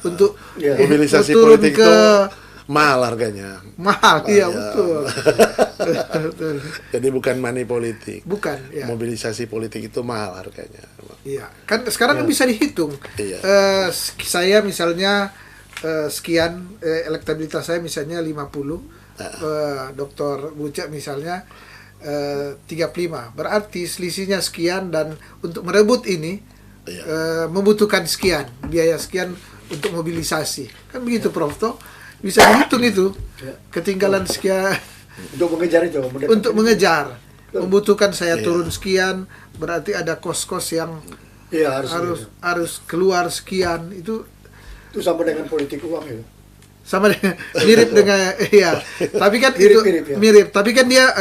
Speaker 1: untuk
Speaker 3: mobilisasi
Speaker 1: turun
Speaker 3: politik
Speaker 1: ke
Speaker 3: itu mahal harganya.
Speaker 1: Betul. Betul.
Speaker 3: Jadi bukan money politik.
Speaker 1: Bukan ya.
Speaker 3: Mobilisasi politik itu mahal harganya.
Speaker 1: Iya, kan sekarang bisa dihitung. Saya misalnya sekian elektabilitas saya misalnya 50. Dr. Bucek misalnya 35, berarti selisihnya sekian dan untuk merebut ini membutuhkan sekian, biaya sekian untuk mobilisasi kan begitu Prof. Toh bisa dihitung itu ketinggalan sekian
Speaker 2: untuk mengejar itu
Speaker 1: membutuhkan saya turun sekian, berarti ada kos-kos yang harus keluar sekian, itu
Speaker 2: sama dengan politik uang ya.
Speaker 1: Sama dengan mirip dengan tapi kan mirip tapi kan dia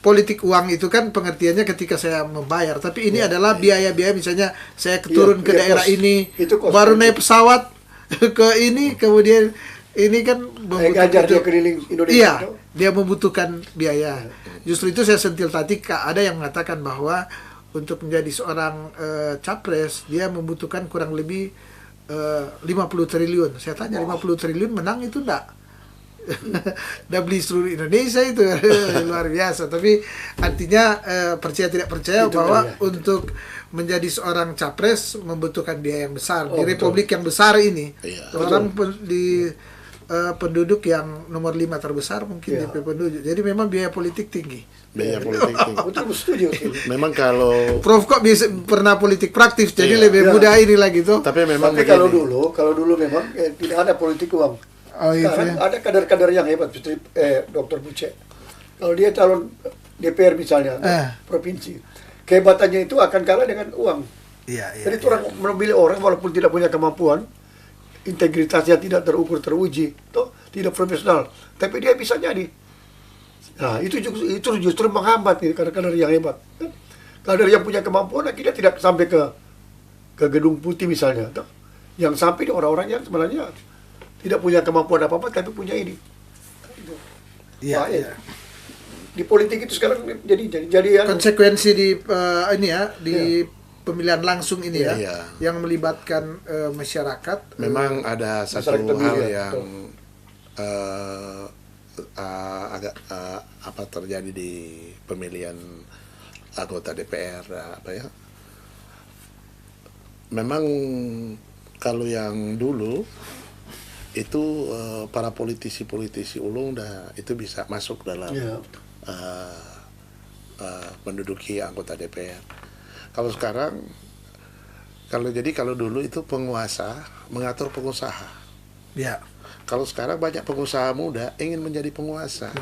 Speaker 1: politik uang itu kan pengertiannya ketika saya membayar, tapi ini adalah biaya-biaya misalnya saya turun ke daerah ini baru naik pesawat ke ini, kemudian ini kan membutuhkan
Speaker 2: dia keliling Indonesia
Speaker 1: dia membutuhkan biaya. Justru itu saya sentil tadi ada yang mengatakan bahwa untuk menjadi seorang capres dia membutuhkan kurang lebih 50 triliun. Saya tanya 50 triliun menang itu enggak? Udah beli seluruh Indonesia itu luar biasa. Tapi artinya percaya tidak percaya itu bahwa untuk menjadi seorang capres membutuhkan biaya yang besar di republik yang besar ini. Orang di penduduk yang nomor 5 terbesar mungkin di penduduk. Jadi memang biaya politik tinggi.
Speaker 3: Biaya politik tinggi.
Speaker 2: Betul, setuju.
Speaker 3: Memang kalau
Speaker 1: Prof kok bisa pernah politik praktis, jadi lebih mudah ini lagi tuh.
Speaker 3: Tapi memang
Speaker 2: kalau dulu memang tidak ada politik uang. Sekarang ada kader-kader yang hebat, seperti Dr. Bucek. Kalau dia calon DPR misalnya, provinsi. Kehebatannya itu akan kalah dengan uang.
Speaker 1: Iya, iya.
Speaker 2: Jadi orang memilih orang walaupun tidak punya kemampuan, integritasnya tidak terukur teruji, toh tidak profesional, tapi dia bisa jadi. Nah itu justru menghambat nih kader-kader yang hebat. Kader yang punya kemampuan akhirnya tidak sampai ke Gedung Putih misalnya, toh. Yang sampai di orang-orang yang sebenarnya tidak punya kemampuan apa-apa tapi punya ini.
Speaker 1: Iya, iya.
Speaker 2: Di politik itu sekarang jadi
Speaker 1: Konsekuensi di ini ya, di pemilihan langsung ini ya,
Speaker 3: Iya.
Speaker 1: yang melibatkan masyarakat.
Speaker 3: Memang ada satu
Speaker 2: masyarakat
Speaker 3: hal
Speaker 2: dunia,
Speaker 3: yang agak apa terjadi di pemilihan anggota DPR apa ya? Memang kalau yang dulu itu para politisi ulung itu bisa masuk dalam menduduki anggota DPR. Kalau sekarang, kalau dulu itu penguasa mengatur pengusaha.
Speaker 1: Ya,
Speaker 3: Kalau sekarang banyak pengusaha muda ingin menjadi penguasa.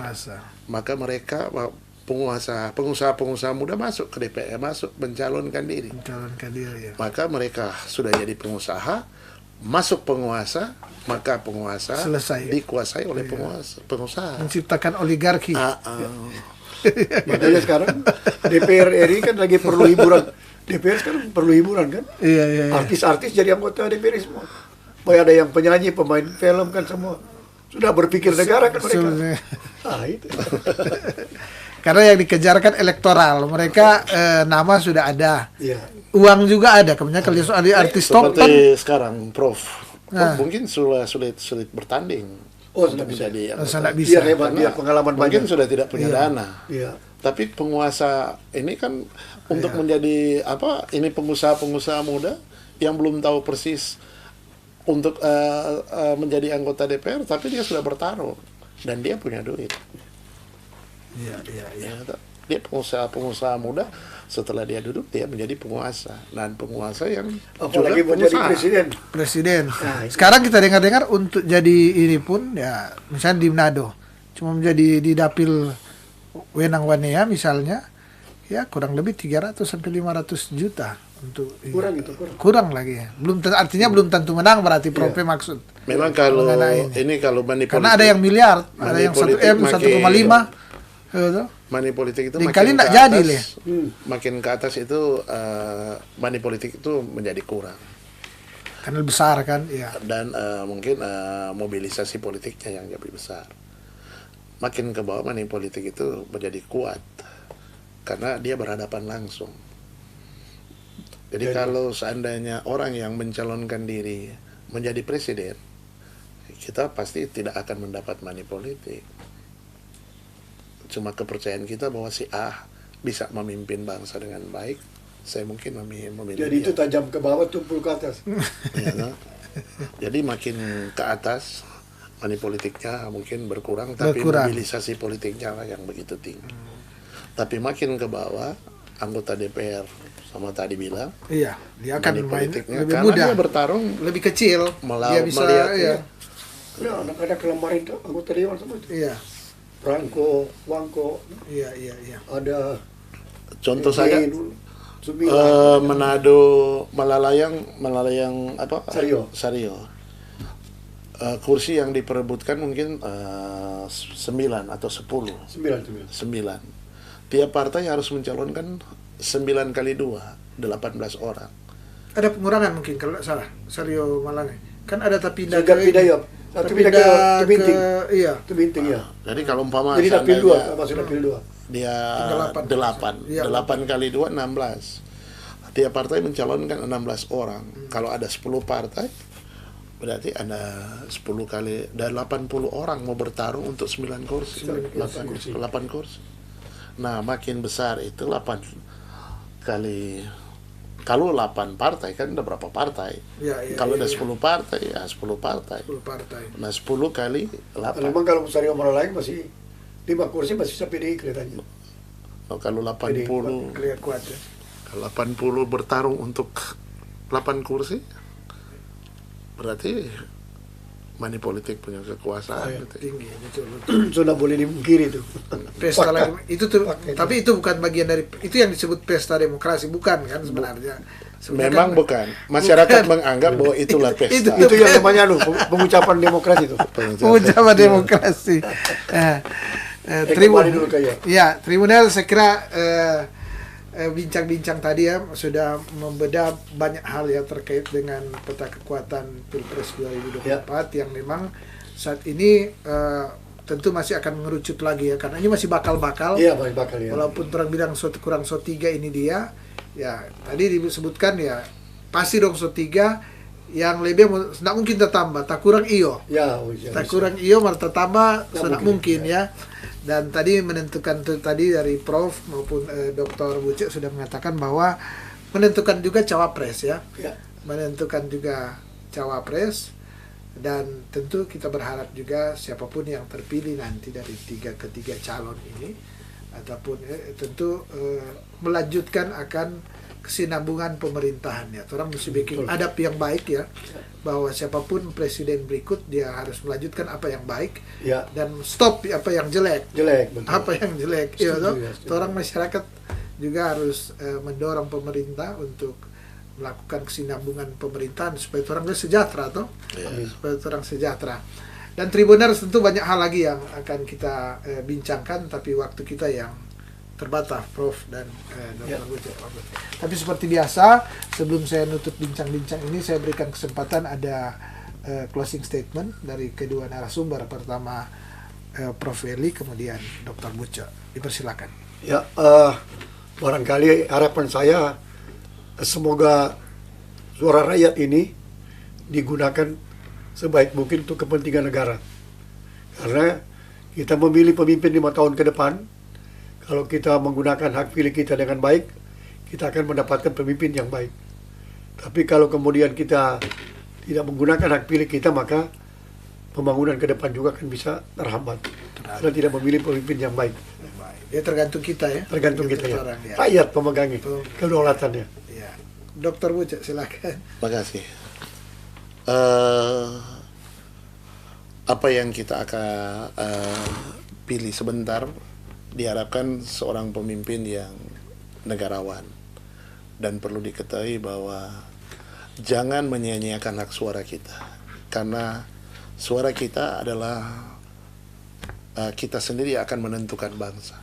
Speaker 3: Maka mereka pengusaha muda masuk ke DPR, masuk mencalonkan diri.
Speaker 1: Ya.
Speaker 3: Maka mereka sudah jadi pengusaha, masuk penguasa, maka penguasa
Speaker 1: Selesai.
Speaker 3: dikuasai oleh pengusaha.
Speaker 1: Menciptakan oligarki.
Speaker 2: Makanya sekarang DPR RI kan lagi perlu hiburan. DPR sekarang perlu hiburan kan?
Speaker 1: Iya, iya.
Speaker 2: Artis-artis jadi anggota DPR semua. Baik ada yang penyanyi, pemain film kan semua. Sudah berpikir negara kan mereka. Itu.
Speaker 1: Karena yang dikejar kan elektoral. Mereka nama sudah ada.
Speaker 2: Iya.
Speaker 1: Uang juga ada. Kemudian kalau soal artis top kan.
Speaker 3: Seperti sekarang Prof mungkin sulit bertanding.
Speaker 2: Sudah bisa.
Speaker 1: Sudah bisa.
Speaker 2: Biar hebat, biar pengalaman
Speaker 3: Mungkin
Speaker 2: banyak.
Speaker 3: sudah tidak punya dana.
Speaker 2: Iya.
Speaker 3: Tapi penguasa ini kan untuk menjadi ini pengusaha muda yang belum tahu persis untuk menjadi anggota DPR, tapi dia sudah bertarung dan dia punya duit.
Speaker 1: Iya.
Speaker 3: Dia pengusaha muda, setelah dia duduk dia menjadi penguasa, dan penguasa yang
Speaker 2: Apalagi
Speaker 3: juga
Speaker 2: menjadi
Speaker 3: pengusaha.
Speaker 1: Presiden.
Speaker 2: Nah,
Speaker 1: Sekarang kita dengar-dengar untuk jadi ini pun ya, misalnya di Manado cuma menjadi di dapil Wenang Wanea misalnya, ya kurang lebih 300 sampai 500 juta untuk kurang lagi ya. Artinya belum tentu menang, berarti Prof maksud.
Speaker 3: Memang kalau
Speaker 1: Mengenai
Speaker 3: ini kalau money
Speaker 1: karena
Speaker 3: politik,
Speaker 1: ada yang miliar, ada yang 1 M, 1,5.
Speaker 3: money politik itu
Speaker 1: Kali
Speaker 3: makin
Speaker 1: nggak
Speaker 3: ke
Speaker 1: jadi,
Speaker 3: atas, makin ke atas itu money politik itu menjadi kurang.
Speaker 1: Karena besar kan, ya.
Speaker 3: Dan mungkin mobilisasi politiknya yang lebih besar. Makin ke bawah money politik itu menjadi kuat karena dia berhadapan langsung. Jadi kalau seandainya orang yang mencalonkan diri menjadi presiden, kita pasti tidak akan mendapat money politik. Cuma kepercayaan kita bahwa si A bisa memimpin bangsa dengan baik, saya mungkin memilih
Speaker 2: jadi itu tajam ke bawah, tumpul ke atas.
Speaker 3: Ya, no? Jadi makin ke atas money politiknya mungkin berkurang, tapi mobilisasi politiknya lah yang begitu tinggi. Tapi makin ke bawah, anggota DPR sama tadi bilang,
Speaker 1: iya, dia akan main
Speaker 3: politiknya
Speaker 1: lebih
Speaker 3: karena
Speaker 1: mudah,
Speaker 3: dia bertarung
Speaker 1: lebih kecil, dia bisa
Speaker 3: melihat
Speaker 2: Ada kemarin tuh anggota dewan semua itu.
Speaker 1: Iya.
Speaker 2: Franco, Wangko,
Speaker 1: Iya.
Speaker 2: ada
Speaker 3: contoh saja Manado, Malalayang apa? Sario. Kursi yang diperebutkan mungkin 9 atau 10. 9. Tiap partai harus mencalonkan 9 kali 2, 18 orang.
Speaker 1: Ada pengurangan mungkin kalau salah, Sario Malang. Kan ada tapi pindah
Speaker 2: ke Tebinting.
Speaker 1: Iya.
Speaker 2: Tebinting ya.
Speaker 3: Jadi kalau umpama
Speaker 2: Jadi dapil 2, masuk dapil 2.
Speaker 3: Dia 8
Speaker 1: Iya.
Speaker 3: kali 2 16. Tiap partai mencalonkan 16 orang. Kalau ada 10 partai berarti ada 10 kali dan 80 orang mau bertarung untuk 9 kursi. 8 kursi. Nah, makin besar itu 8 kali, kalau 8 partai kan ada berapa partai? Kalau ada 10 partai ya 10 partai. Nah, 10 kali 8.
Speaker 2: Memang kalau Sario Malang masih 5 kursi masih bisa PDI kelihatannya.
Speaker 3: Kalau 80
Speaker 1: kelihatan kuat ya.
Speaker 3: Kalau 80 bertarung untuk 8 kursi berarti money politik, punya kekuasaan.
Speaker 2: Iya.
Speaker 3: Gitu.
Speaker 1: Tinggi, betul, betul.
Speaker 2: Sudah boleh dimungkiri itu.
Speaker 1: Pesta
Speaker 2: Fakta.
Speaker 1: lagi itu tuh,
Speaker 2: Fakta itu.
Speaker 1: tapi itu bukan bagian dari itu yang disebut pesta demokrasi, bukan kan sebenarnya. Sebenarnya
Speaker 3: Memang
Speaker 1: kan-
Speaker 3: bukan. Masyarakat
Speaker 1: Bukan.
Speaker 3: menganggap bahwa itulah pesta.
Speaker 2: Itu yang namanya pengucapan demokrasi itu.
Speaker 1: Pengucapan demokrasi.
Speaker 2: Kembali dulu ke ya.
Speaker 1: Ya, Tribunal saya kira bincang-bincang tadi ya sudah membedah banyak hal ya terkait dengan peta kekuatan Pilpres 2024 yang memang saat ini tentu masih akan mengerucut lagi ya, karena ini masih bakal-bakal.
Speaker 2: Iya, Pak Bakal ya.
Speaker 1: Walaupun orang bilang kurang SO 3 ini dia, ya tadi disebutkan ya pasti dong SO 3 yang lebih tidak mungkin tertambah, tak kurang iyo.
Speaker 2: Ya,
Speaker 1: Tak kurang iyo malah tambah
Speaker 2: Nggak
Speaker 1: sangat mungkin ya. Dan tadi menentukan tadi dari Prof maupun Dr. Bucek sudah mengatakan bahwa menentukan juga cawapres ya.
Speaker 2: Ya.
Speaker 1: Menentukan juga cawapres, dan tentu kita berharap juga siapapun yang terpilih nanti dari ketiga calon ini ataupun tentu melanjutkan akan kesinambungan pemerintahan ya. Orang mesti bikin adab yang baik ya, bahwa siapapun presiden berikut dia harus melanjutkan apa yang baik
Speaker 2: Ya.
Speaker 1: dan stop apa yang jelek.
Speaker 2: Jelek, betul.
Speaker 1: Apa yang jelek, iya
Speaker 2: Setuju,
Speaker 1: toh?
Speaker 2: ya, setuju.
Speaker 1: Orang masyarakat juga harus mendorong pemerintah untuk melakukan kesinambungan pemerintahan supaya orang sejahtera toh, supaya orang sejahtera. Dan Tribuners tentu banyak hal lagi yang akan kita bincangkan, tapi waktu kita yang terbatas, Prof dan Dr. Bucek. Tapi seperti biasa, sebelum saya nutup bincang-bincang ini, saya berikan kesempatan ada closing statement dari kedua narasumber. Pertama Prof Weli, kemudian Dr. Bucek. Dipersilakan.
Speaker 2: Ya, barangkali harapan saya semoga suara rakyat ini digunakan sebaik mungkin untuk kepentingan negara. Karena kita memilih pemimpin 5 tahun ke depan, kalau kita menggunakan hak pilih kita dengan baik, kita akan mendapatkan pemimpin yang baik. Tapi kalau kemudian kita tidak menggunakan hak pilih kita, maka pembangunan ke depan juga akan bisa terhambat. Karena tidak memilih pemimpin yang baik.
Speaker 1: Ya tergantung kita ya.
Speaker 2: Tergantung kita ya.
Speaker 1: orang, ya.
Speaker 2: Rakyat pemegangnya, kedaulatannya.
Speaker 1: Ya. Dr. Bucek silakan.
Speaker 3: Terima kasih. Apa yang kita akan pilih sebentar diharapkan seorang pemimpin yang negarawan, dan perlu diketahui bahwa jangan menyia-nyiakan hak suara kita, karena suara kita adalah kita sendiri akan menentukan bangsa.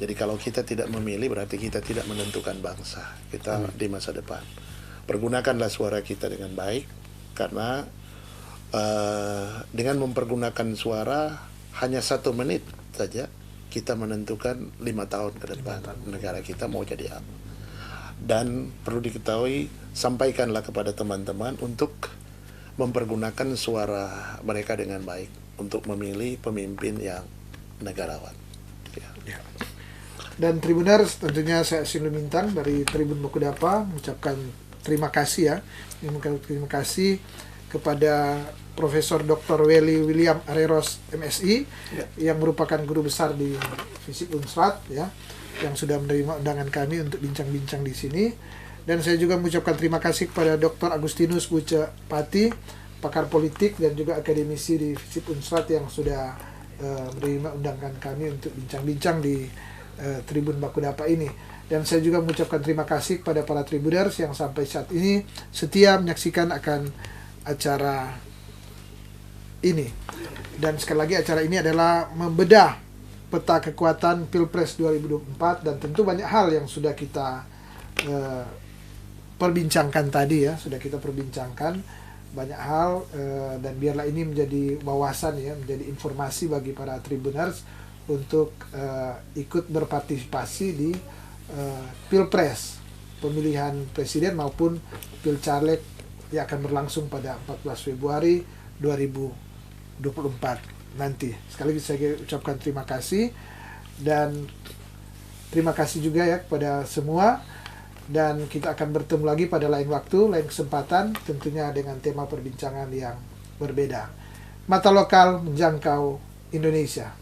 Speaker 3: Jadi kalau kita tidak memilih berarti kita tidak menentukan bangsa kita di masa depan. Pergunakanlah suara kita dengan baik, karena dengan mempergunakan suara hanya 1 menit saja kita menentukan 5 tahun ke depan negara kita mau jadi apa. Dan perlu diketahui, sampaikanlah kepada teman-teman untuk mempergunakan suara mereka dengan baik untuk memilih pemimpin yang negarawan. Ya.
Speaker 1: Dan Tribuners, tentunya saya Sinlu Mintang dari Tribun Bakudapa mengucapkan terima kasih ya. Terima kasih kepada Profesor Dr. Weli William Areros MSI yang merupakan guru besar di Fisip Unsrat ya, yang sudah menerima undangan kami untuk bincang-bincang di sini. Dan saya juga mengucapkan terima kasih kepada Dr. Agustinus Bucek Pati, pakar politik dan juga akademisi di Fisip Unsrat yang sudah menerima undangan kami untuk bincang-bincang di Tribun Bakudapa ini. Dan saya juga mengucapkan terima kasih kepada para Tribuners yang sampai saat ini setia menyaksikan akan acara ini. Dan sekali lagi acara ini adalah membedah peta kekuatan Pilpres 2024, dan tentu banyak hal yang sudah kita perbincangkan tadi ya, sudah kita perbincangkan banyak hal, dan biarlah ini menjadi wawasan ya, menjadi informasi bagi para Tribuners untuk ikut berpartisipasi di Pilpres, pemilihan presiden maupun Pilcaleg yang akan berlangsung pada 14 Februari 2024 nanti. Sekali lagi saya ucapkan terima kasih, dan terima kasih juga ya kepada semua, dan kita akan bertemu lagi pada lain waktu, lain kesempatan, tentunya dengan tema perbincangan yang berbeda. Mata lokal menjangkau Indonesia.